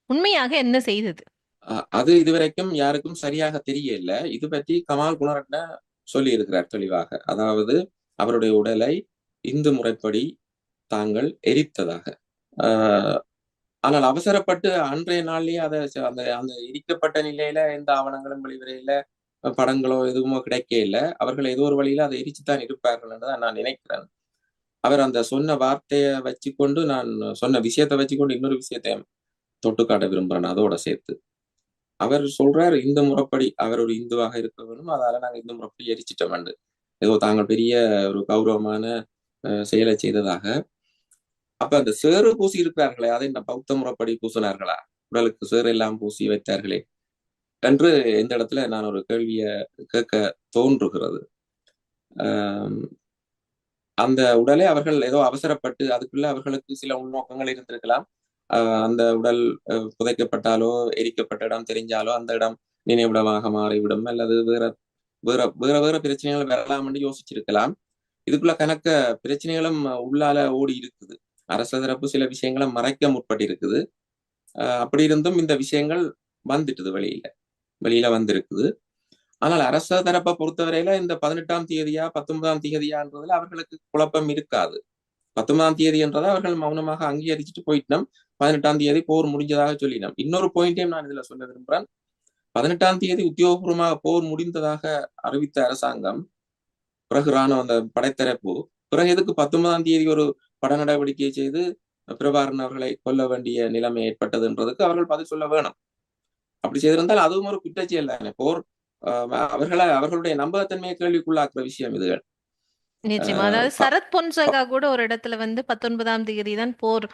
உண்மையாக என்ன செய்தது? அது இதுவரைக்கும் யாருக்கும் சரியாக தெரியல. இது பற்றி கமால் குணரட்ன சொல்லி இருக்கிறார் தெளிவாக. அதாவது அவருடைய உடலை இந்து முறைப்படி தாங்கள் எரித்ததாக. ஆஹ் ஆனால் அவசரப்பட்டு அன்றைய நாள்லயே அதை அந்த அந்த எரிக்கப்பட்ட நிலையில எந்த ஆவணங்களும் வெளிவரையில படங்களோ எதுவுமோ கிடைக்க இல்ல. அவர்கள் ஏதோ ஒரு வழியில அதை எரிச்சுத்தான் இருப்பார்கள் என்றுதான் நான் நினைக்கிறேன். அவர் அந்த சொன்ன வார்த்தையை வச்சுக்கொண்டு நான் சொன்ன விஷயத்தை வச்சுக்கொண்டு இன்னொரு விஷயத்தை தொட்டு காட்ட விரும்புறேன் அதோட சேர்த்து. அவர் சொல்றார் இந்த முறைப்படி அவர் ஒரு இந்துவாக இருக்க வேணும், அதால நாங்க இந்த முறைப்படி எரிச்சிட்டோம். ஏதோ தாங்கள் பெரிய ஒரு கௌரவமான செயலை செய்ததாக. அப்ப அந்த சேறு பூசி இருக்கிறார்களே அதை இந்த பௌத்த முறைப்படி பூசினார்களா, உடலுக்கு சேறு எல்லாம் பூசி வைத்தார்களே என்று இந்த இடத்துல நான் ஒரு கேள்வியை கேட்க தோன்றுகிறது. ஆஹ் அந்த உடலை அவர்கள் ஏதோ அவசரப்பட்டு அதுக்குள்ள அவர்களுக்கு சில உள்நோக்கங்கள் இருந்திருக்கலாம். அந்த உடல் புதைக்கப்பட்டாலோ எரிக்கப்பட்ட இடம் தெரிஞ்சாலோ அந்த இடம் நினைவிடமாக மாறிவிடும் அல்லது வேற வேற வேற வேற பிரச்சனைகள் வரலாம் என்று யோசிச்சிருக்கலாம். இதுக்குள்ள கணக்க பிரச்சனைகளும் உள்ளால ஓடி இருக்குது. அரச தரப்பு சில விஷயங்களை மறைக்க முற்பட்டு இருக்குது. அப்படி இருந்தும் இந்த விஷயங்கள் வந்துட்டுது வெளியில வெளியில வந்திருக்குது. ஆனால் அரச தரப்பை பொறுத்தவரையில இந்த 18ஆம் தேதியா 19ஆம் தேதியான்றதுல அவர்களுக்கு குழப்பம் இருக்காது. 19ஆம் தேதி என்றதை அவர்கள் மௌனமாக அங்கீகரிச்சுட்டு போயிட்டோம். 18ஆம் தேதி போர் முடிஞ்சதாக சொல்லினோம். இன்னொரு பாயிண்டையும் நான் இதுல சொல்ல விரும்புறேன். 18ஆம் தேதி உத்தியோகபூர்வமாக போர் முடிந்ததாக அறிவித்த அரசாங்கம், பிறகு ராணுவ அந்த படைத்தரப்பு, பிறகு எதுக்கு 19ஆம் தேதி ஒரு பட நடவடிக்கை செய்து பிரபாகரன் அவர்களை கொல்ல வேண்டிய நிலைமை ஏற்பட்டதுன்றதுக்கு அவர்கள் பதில் சொல்ல வேணும். அப்படி செய்திருந்தால் அதுவும் ஒரு குற்றச்செயல் தானே. போர் அவர்களுடைய நம்பகத்தன்மையை கேள்விக்குள்ளாக்குற விஷயம் இதுகள். நிச்சயமா. அஹ் அதாவது சரத் பொன்சேகா கூட ஒரு இடத்துல வந்து 19ஆம் தேதி தான் போர்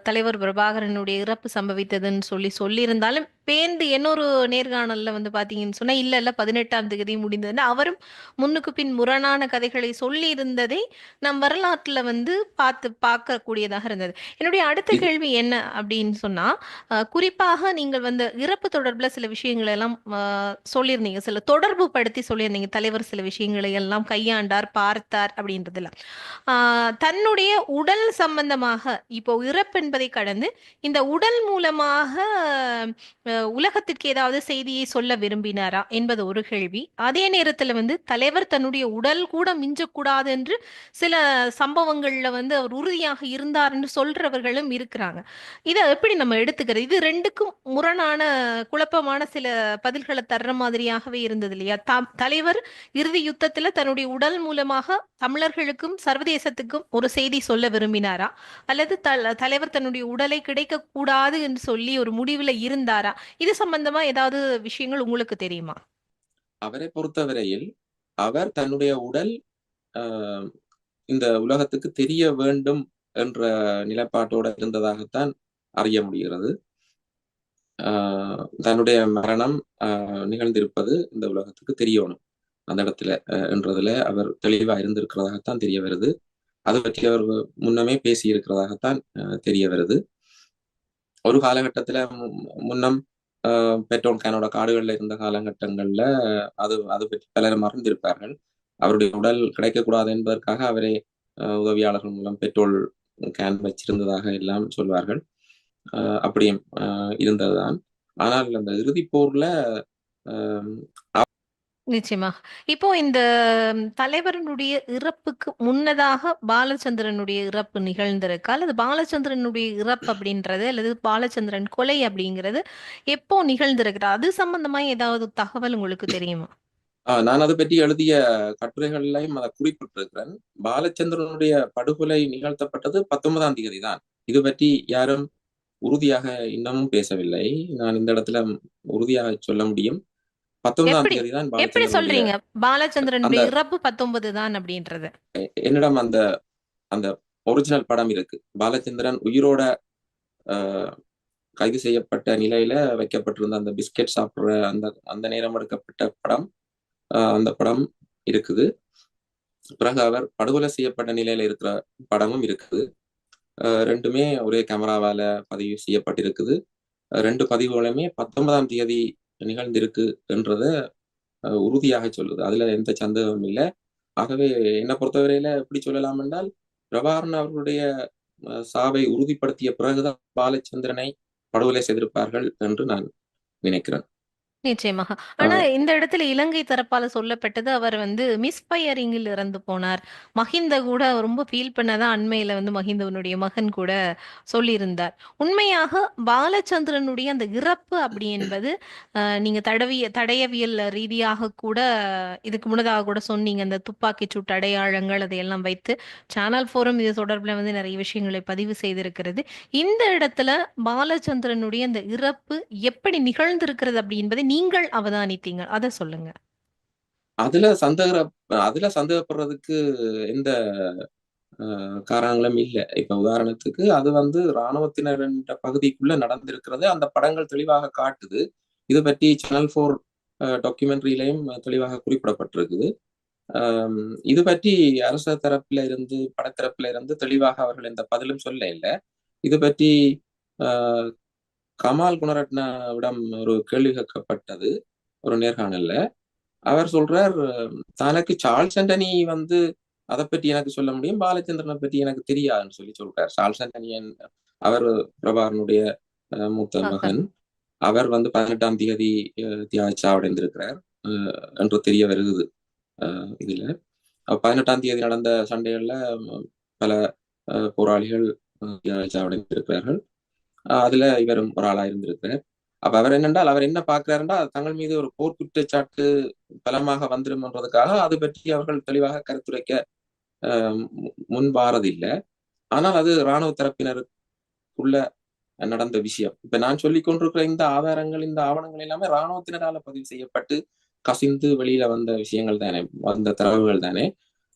தலைவர் பிரபாகரனுடைய இறப்பு சம்பவித்ததுன்னு சொல்லியிருந்தாலும் பேர்ந்து இன்னொரு நேர்காணல்ல வந்து பாத்தீங்கன்னு சொன்னா, இல்ல இல்ல 18ஆம் தேதி முடிந்ததுன்னு அவரும் முன்னுக்கு பின் முரணான கதைகளை சொல்லி இருந்ததை நம் வரலாற்றுல வந்து பார்க்கக்கூடியதாக இருந்தது. என்னுடைய அடுத்த இது கேள்வி என்ன அப்படின்னு சொன்னா, குறிப்பாக நீங்கள் வந்து இறப்பு தொடர்புல சில விஷயங்கள் எல்லாம் சொல்லியிருந்தீங்க. சில தொடர்பு படுத்தி சொல்லியிருந்தீங்க. தலைவர் சில விஷயங்களை எல்லாம் கையாண்டார், பார்த்தார் அப்படின்றதுல. தன்னுடைய உடல் சம்பந்தமாக இப்போ இறப்பு என்பதை கடந்து இந்த உடல் மூலமாக உலகத்திற்கு ஏதாவது செய்தியை சொல்ல விரும்பினாரா என்பது ஒரு கேள்வி. அதே நேரத்துல வந்து தலைவர் தன்னுடைய உடல் கூட மிஞ்சக்கூடாது என்று சில சம்பவங்கள்ல வந்து அவர் உறுதியாக இருந்தார்னு சொல்றவர்களும் இருக்கிறாங்க. இதை எப்படி நம்ம எடுத்துக்கிறது? இது ரெண்டுக்கும் முரணான குழப்பமான சில பதில்களை தர்ற மாதிரியாகவே இருந்தது இல்லையா? தலைவர் இறுதி யுத்தத்துல தன்னுடைய உடல் மூலமாக தமிழர்களுக்கும் சர்வதேசத்துக்கும் ஒரு செய்தி சொல்ல விரும்பினாரா, அல்லது தலைவர் தன்னுடைய உடலை கிடைக்க கூடாது என்று சொல்லி ஒரு முடிவுல இருந்தாரா? இது சம்பந்தமா ஏதாவது விஷயங்கள் உங்களுக்கு தெரியுமா? அவரை பொறுத்தவரையில் அவர் தன்னுடைய உடல் ஆஹ், இந்த உலகத்துக்கு தெரிய வேண்டும் என்ற நிலைப்பாட்டோட இருந்ததாகத்தான் அறிய முடிகிறது. தன்னுடைய மரணம் நிகழ்ந்திருப்பது இந்த உலகத்துக்கு தெரியணும் அந்த இடத்துல என்றதுல அவர் தெளிவா இருந்திருக்கிறதாகத்தான் தெரிய வருது. அது பற்றி அவர் முன்னமே பேசி இருக்கிறதாகத்தான் தெரிய வருது. ஒரு காலகட்டத்துல முன்னம் பெட்ரோல் கேனோட காடுகள்ல இருந்த காலகட்டங்கள்ல அது பற்றி பலர் மறந்திருப்பார்கள். அவருடைய உடல் கிடைக்கக்கூடாது என்பதற்காக அவரே உதவியாளர்கள் மூலம் பெட்ரோல் கேன் வச்சிருந்ததாக எல்லாம் சொல்வார்கள். அப்படியும் இருந்ததுதான். ஆனால் அந்த இறுதிப் போர்ல நிச்சயமா. இப்போ இந்த தலைவரனுடைய இறப்புக்கு முன்னதாக பாலச்சந்திரனுடைய இறப்பு நிகழ்ந்திருக்கா, அல்லது பாலச்சந்திரனுடைய இறப்பு அப்படின்றது அல்லது பாலச்சந்திரன் கொலை அப்படிங்கிறது எப்போ நிகழ்ந்திருக்கிறா, அது சம்பந்தமா ஏதாவது தகவல் உங்களுக்கு தெரியுமா? நான் அதை பற்றி எழுதிய கட்டுரைகள்லையும் அதை குறிப்பிட்டிருக்கிறேன். பாலச்சந்திரனுடைய படுகொலை நிகழ்த்தப்பட்டது 19ஆம் தேதி தான். இது பற்றி யாரும் உறுதியாக இன்னமும் பேசவில்லை. நான் இந்த இடத்துல உறுதியாக சொல்ல முடியும். 19ஆம் எப்படி தேதி தான் எப்படி பாலச்சந்திரனுடைய சொல்றீங்க பாலச்சந்திரனுடைய அந்த இறப்பு 19 தான் அப்படின்றது? என்னிடம் அந்த அந்த ஒரிஜினல் படம் இருக்கு. பாலச்சந்திரன் உயிரோட அஹ், கைது செய்யப்பட்ட நிலையில வைக்கப்பட்டிருந்த அந்த பிஸ்கெட் சாப்பிடுற அந்த அந்த நேரம் எடுக்கப்பட்ட படம், அந்த படம் இருக்குது. பிறகு அவர் படுகொலை செய்யப்பட்ட நிலையில இருக்கிற படமும் இருக்குது. ரெண்டுமே ஒரே கேமராவால பதிவு செய்யப்பட்டிருக்குது. ரெண்டு பதிவுகளுமே 19ஆம் தேதி நிகழ்ந்திருக்கு என்றத உறுதியாக சொல்லுது. அதுல எந்த சந்தேகமும் இல்லை. ஆகவே என்னை பொறுத்தவரையில எப்படி சொல்லலாம் என்றால், பிரபாகரன் அவர்களுடைய சாவை உறுதிப்படுத்திய பிறகுதான் பாலச்சந்திரனை படுகொலை செய்திருப்பார்கள் என்று நான் நினைக்கிறேன். நிச்சயமாக. ஆனா இந்த இடத்துல இலங்கை தரப்பால சொல்லப்பட்டது அவர் வந்து மிஸ்பயரிங்கில் இறந்து போனார். மஹிந்த கூட ரொம்ப ஃபீல் பண்ணதான் அண்மையில வந்து மஹிந்தவனுடைய மகன் கூட சொல்லியிருந்தார். உண்மையாக பாலச்சந்திரனுடைய அந்த இறப்பு அப்படி என்பது நீங்க தடயவியல் ரீதியாக கூட இதுக்கு முன்னதாக கூட சொன்னீங்க. அந்த துப்பாக்கி சூட்டு அடையாளங்கள் அதையெல்லாம் வைத்து சேனல் ஃபோரம் இது தொடர்பில் வந்து நிறைய விஷயங்களை பதிவு செய்திருக்கிறது. இந்த இடத்துல பாலச்சந்திரனுடைய அந்த இறப்பு எப்படி நிகழ்ந்திருக்கிறது அப்படி என்பதை நீங்கள் அவதானித்தீங்க, அதை சொல்லுங்க. அதுல சந்தேக அதுல சந்தேகப்படுறதுக்கு எந்த காரணங்களும் இல்லை. இப்ப உதாரணத்துக்கு அது இராணுவத்தினர் என்ற பகுதிக்குள்ள நடந்திருக்கிறது அந்த படங்கள் தெளிவாக காட்டுது. இது பற்றி சேனல் 4 டாக்குமெண்ட்ரியிலையும் தெளிவாக குறிப்பிடப்பட்டிருக்குது. இது பற்றி அரச தரப்புல இருந்து படத்தரப்புல இருந்து தெளிவாக அவர்கள் எந்த பதிலும் சொல்ல இல்லை. இது பற்றி ஆஹ் கமால் குணரட்னவிடம் ஒரு கேள்வி கேட்கப்பட்டது ஒரு நேர்காணல்ல. அவர் சொல்றார், தனக்கு சார்ல்ஸ் ஆண்டனி அதை பற்றி எனக்கு சொல்ல முடியும், பாலச்சந்திரனை பற்றி எனக்கு தெரியாதுன்னு சொல்றார். சார்ல்ஸ் ஆண்டனியன் அவர் பிரபாகரனுடைய மூத்த மகன். மகன். அவர் 18ஆம் தேதி தியாகி சாவடைந்திருக்கிறார் என்று தெரிய வருகிறது. இதுல 18ஆம் தேதி நடந்த சண்டைகள்ல பல போராளிகள் தியாகி சாவடைந்திருக்கிறார்கள். அதுல இவரும் ஒரு ஆளா இருந்திருக்கிறார். அப்ப அவர் என்னென்றால் அவர் என்ன பார்க்கிறாருன்னா, தங்கள் மீது ஒரு போர் குற்றச்சாட்டு பலமாக வந்துரும்ன்றதுக்காக அது பற்றி அவர்கள் தெளிவாக கருத்துரைக்க முன்வாரதில்லை. ஆனால் அது இராணுவ தரப்பினருக்குள்ள நடந்த விஷயம். இப்ப நான் சொல்லிக் கொண்டிருக்கிற இந்த ஆதாரங்கள், இந்த ஆவணங்கள் எல்லாமே இராணுவத்தினரால பதிவு செய்யப்பட்டு கசிந்து வெளியில வந்த விஷயங்கள் தானே, வந்த தரவுகள் தானே.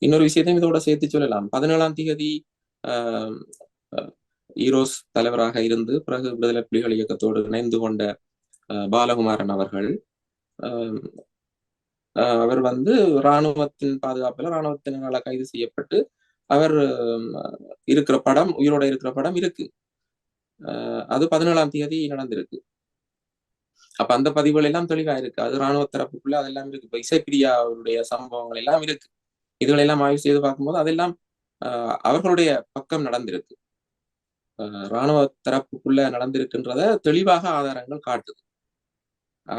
இன்னொரு விஷயத்தையும் இதோட சேர்த்து சொல்லலாம். 17ஆம் தேதி ஈரோஸ் தலைவராக இருந்து பிறகு விடுதலை புலிகள் இயக்கத்தோடு இணைந்து கொண்ட பாலகுமாரன் அவர்கள். அஹ் அவர் வந்து இராணுவத்தின் பாதுகாப்பில் இராணுவத்தினரால் கைது செய்யப்பட்டு அவர் இருக்கிற படம், உயிரோட இருக்கிற படம் இருக்கு. அது 17ஆம் தேதி நடந்திருக்கு. அப்ப அந்த பதிவுகள் எல்லாம் தெளிவா இருக்கு. அது இராணுவ தரப்புக்குள்ள அதெல்லாம் இருக்கு. இப்ப இசைப்பிரியாவுடைய சம்பவங்கள் எல்லாம் இருக்கு. இதுகளை எல்லாம் ஆய்வு செய்து பார்க்கும்போது அதெல்லாம் அவர்களுடைய பக்கம் நடந்திருக்கு. இராணுவ தரப்புக்குள்ள நடந்திருக்கின்றத தெளிவாக ஆதாரங்கள் காட்டுது.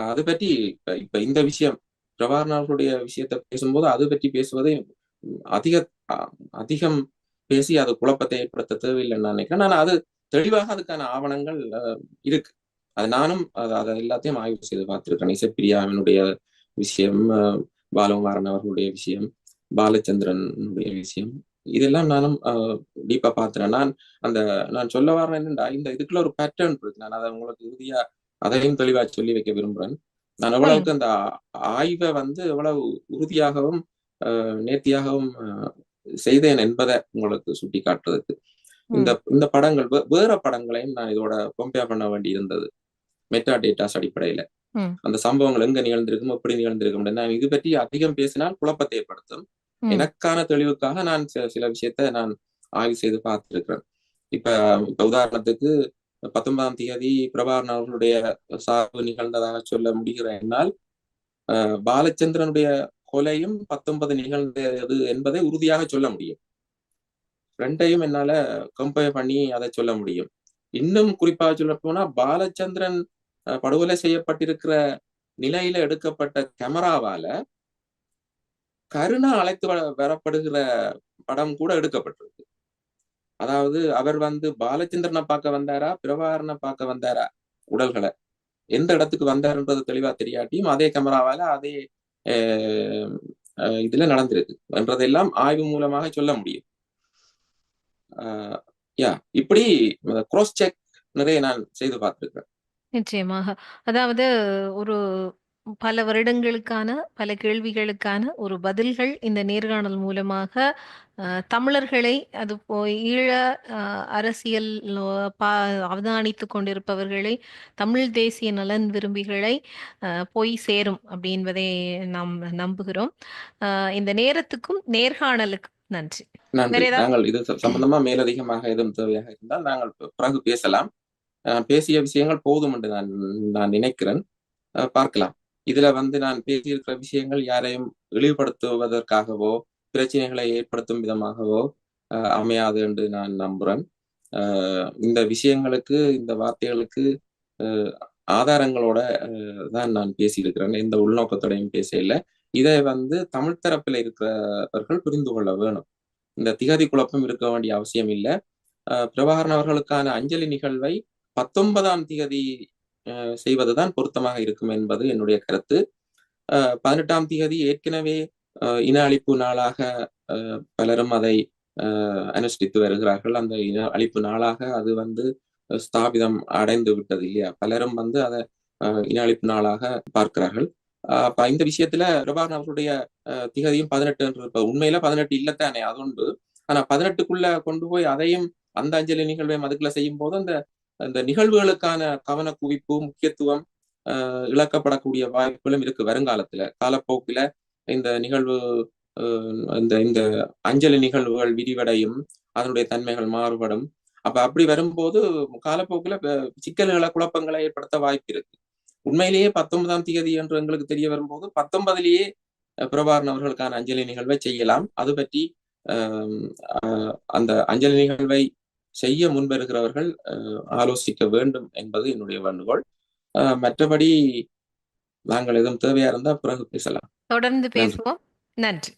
அது பற்றி இப்ப இப்ப இந்த விஷயம் பிரபாகரன் அவர்களுடைய விஷயத்தை பேசும்போது அது பற்றி பேசுவதை அதிக அதிகம் பேசி அது குழப்பத்தை ஏற்படுத்த தேவையில்லைன்னு நான் நினைக்கிறேன். நான் அது தெளிவாக அதுக்கான ஆவணங்கள் இருக்கு. அது நானும் அதை எல்லாத்தையும் ஆய்வு செய்து பார்த்திருக்கேன். இசைப்பிரியாவினுடைய விஷயம், பாலகுமாரன் அவர்களுடைய விஷயம், பாலச்சந்திரனுடைய விஷயம், இதெல்லாம் நானும் டீப்பா பார்த்துறேன். அந்த நான் சொல்ல வரேன் என்னண்டா, இந்த இதுக்குள்ள ஒரு பேட்டர்ன் இருக்கு. நான் அதை உங்களுக்கு இறுதியா அதையும் தெளிவா சொல்லி வைக்க விரும்புறேன். நான் எவ்வளவுக்கு சொல்லுங்க. அந்த ஆய்வை வந்து எவ்வளவு உறுதியாகவும் நேர்த்தியாகவும் செய்தேன் என்பதை உங்களுக்கு சுட்டி காட்டுறதுக்கு இந்த ம். இந்த படங்கள் வேற படங்களையும் நான் இதோட கம்பேர் பண்ண வேண்டி இருந்தது. மெட்டா டேட்டாஸ் அடிப்படையில ம். அந்த சம்பவங்கள் எங்க நிகழ்ந்திருக்கும், எப்படி நிகழ்ந்திருக்கும். நான் இது பற்றி அதிகம் பேசினால் குழப்பத்தை ஏற்படுத்தும். ம். எனக்கான தெளிவுக்காக நான் சில விஷயத்தை நான் ஆய்வு செய்து பார்த்திருக்கிறேன். இப்ப இப்ப உதாரணத்துக்கு 19ஆம் தேதி பிரபாகரன் அவர்களுடைய சாவு நிகழ்ந்ததாக சொல்ல முடிகிற என்னால் பாலச்சந்திரனுடைய கொலையும் 19 நிகழ்ந்தது என்பதை உறுதியாக சொல்ல முடியும். ரெண்டையும் என்னால கம்பேர் பண்ணி அதை சொல்ல முடியும். இன்னும் குறிப்பாக சொல்ல போனா பாலச்சந்திரன் படுகொலை செய்யப்பட்டிருக்கிற நிலையில எடுக்கப்பட்ட கேமராவால கருணா அழைத்து வரப்படுகிற படம் கூட எடுக்கப்பட்டிருக்கு. அதாவது அவர் வந்து பாலச்சந்திரனை பார்க்க வந்தாரா, பிரபாகரனை பார்க்க வந்தாரா, உடல்களை எந்த இடத்துக்கு வந்தாருன்றது தெளிவா தெரியாட்டியும் அதே கேமராவால அதே இதுல நடந்திருக்கு என்றதெல்லாம் ஆய்வு மூலமாக சொல்ல முடியும். யா இப்படி கிராஸ் செக் நிறைய நான் செய்து பார்த்திருக்கிறேன். நிச்சயமாக. அதாவது ஒரு பல வருடங்களுக்கான, பல கேள்விகளுக்கான ஒரு பதில்கள் இந்த நேர்காணல் மூலமாக தமிழர்களை, அது ஈழ அரசியல் பா அவதானித்துக் கொண்டிருப்பவர்களை, தமிழ் தேசிய நலன் விரும்பிகளை போய் சேரும் அப்படின்பதை நாம் நம்புகிறோம். இந்த நேரத்துக்கும் நேர்காணலுக்கும் நன்றி. வேற நன்றி. ஏதாவது? நாங்கள் இது சம்பந்தமா மேலதிகமாக எதுவும் தேவையாக இருந்தால் நாங்கள் பிறகு பேசலாம். பேசிய விஷயங்கள் போதும் என்று நான் நான் நினைக்கிறேன். பார்க்கலாம். இதுல வந்து நான் பேசியிருக்கிற விஷயங்கள் யாரையும் இழிவுபடுத்துவதற்காகவோ பிரச்சனைகளை ஏற்படுத்தும் விதமாகவோ அமையாது என்று நான் நம்புறேன். இந்த விஷயங்களுக்கு, இந்த வார்த்தைகளுக்கு ஆதாரங்களோட தான் நான் பேசியிருக்கிறேன். எந்த உள்நோக்கத்தோடையும் பேசல. இதை வந்து தமிழ் தரப்பில் இருக்கிறவர்கள் புரிந்து கொள்ள வேணும். இந்த திகதி குழப்பம் இருக்க வேண்டிய அவசியம் இல்லை. பிரபாகரன் அவர்களுக்கான அஞ்சலி நிகழ்வை 19ஆம் திகதி செய்வதுதான் பொருத்தமாக இருக்கும் என்பது என்னுடைய கருத்து. 18ஆம் திகதி ஏற்கனவே இன அழிப்பு நாளாக பலரும் அதை அனுஷ்டித்து வருகிறார்கள். அந்த இன அழிப்பு நாளாக அது வந்து ஸ்தாபிதம் அடைந்து விட்டது இல்லையா? பலரும் வந்து அதை இன அழிப்பு நாளாக பார்க்கிறார்கள். அப்ப இந்த விஷயத்துல பிரபாகரன் அவர்களுடைய திகதியும் 18 என்று இருப்பது உண்மையில 18 இல்லத்தானே, அது உண்டு. ஆனா 18க்குள்ள கொண்டு போய் அதையும் அந்த அஞ்சலி நிகழ்வையும் அதுக்குள்ள செய்யும் போது அந்த அந்த நிகழ்வுகளுக்கான கவன குவிப்பு, முக்கியத்துவம் இழக்கப்படக்கூடிய வாய்ப்புகளும் இருக்கு வருங்காலத்துல. காலப்போக்கில இந்த நிகழ்வு இந்த இந்த அஞ்சலி நிகழ்வுகள் விரிவடையும், அதனுடைய தன்மைகள் மாறுபடும். அப்ப அப்படி வரும்போது காலப்போக்கில சிக்கல்களை, குழப்பங்களை ஏற்படுத்த வாய்ப்பு இருக்கு. உண்மையிலேயே 19ஆம் தேதி என்று எங்களுக்கு தெரிய வரும்போது 19லேயே பிரபாகரன் அவர்களுக்கான அஞ்சலி நிகழ்வை செய்யலாம். அது பற்றி அந்த அஞ்சலி நிகழ்வை செய்ய முன்வருகிறவர்கள் ஆலோசிக்க வேண்டும் என்பது என்னுடைய வேண்டுகோள். மற்றபடி நாங்கள் எதுவும் தேவையா இருந்தா பிறகு பேசலாம். தொடர்ந்து நன்றி. பேசுவோம். நன்றி.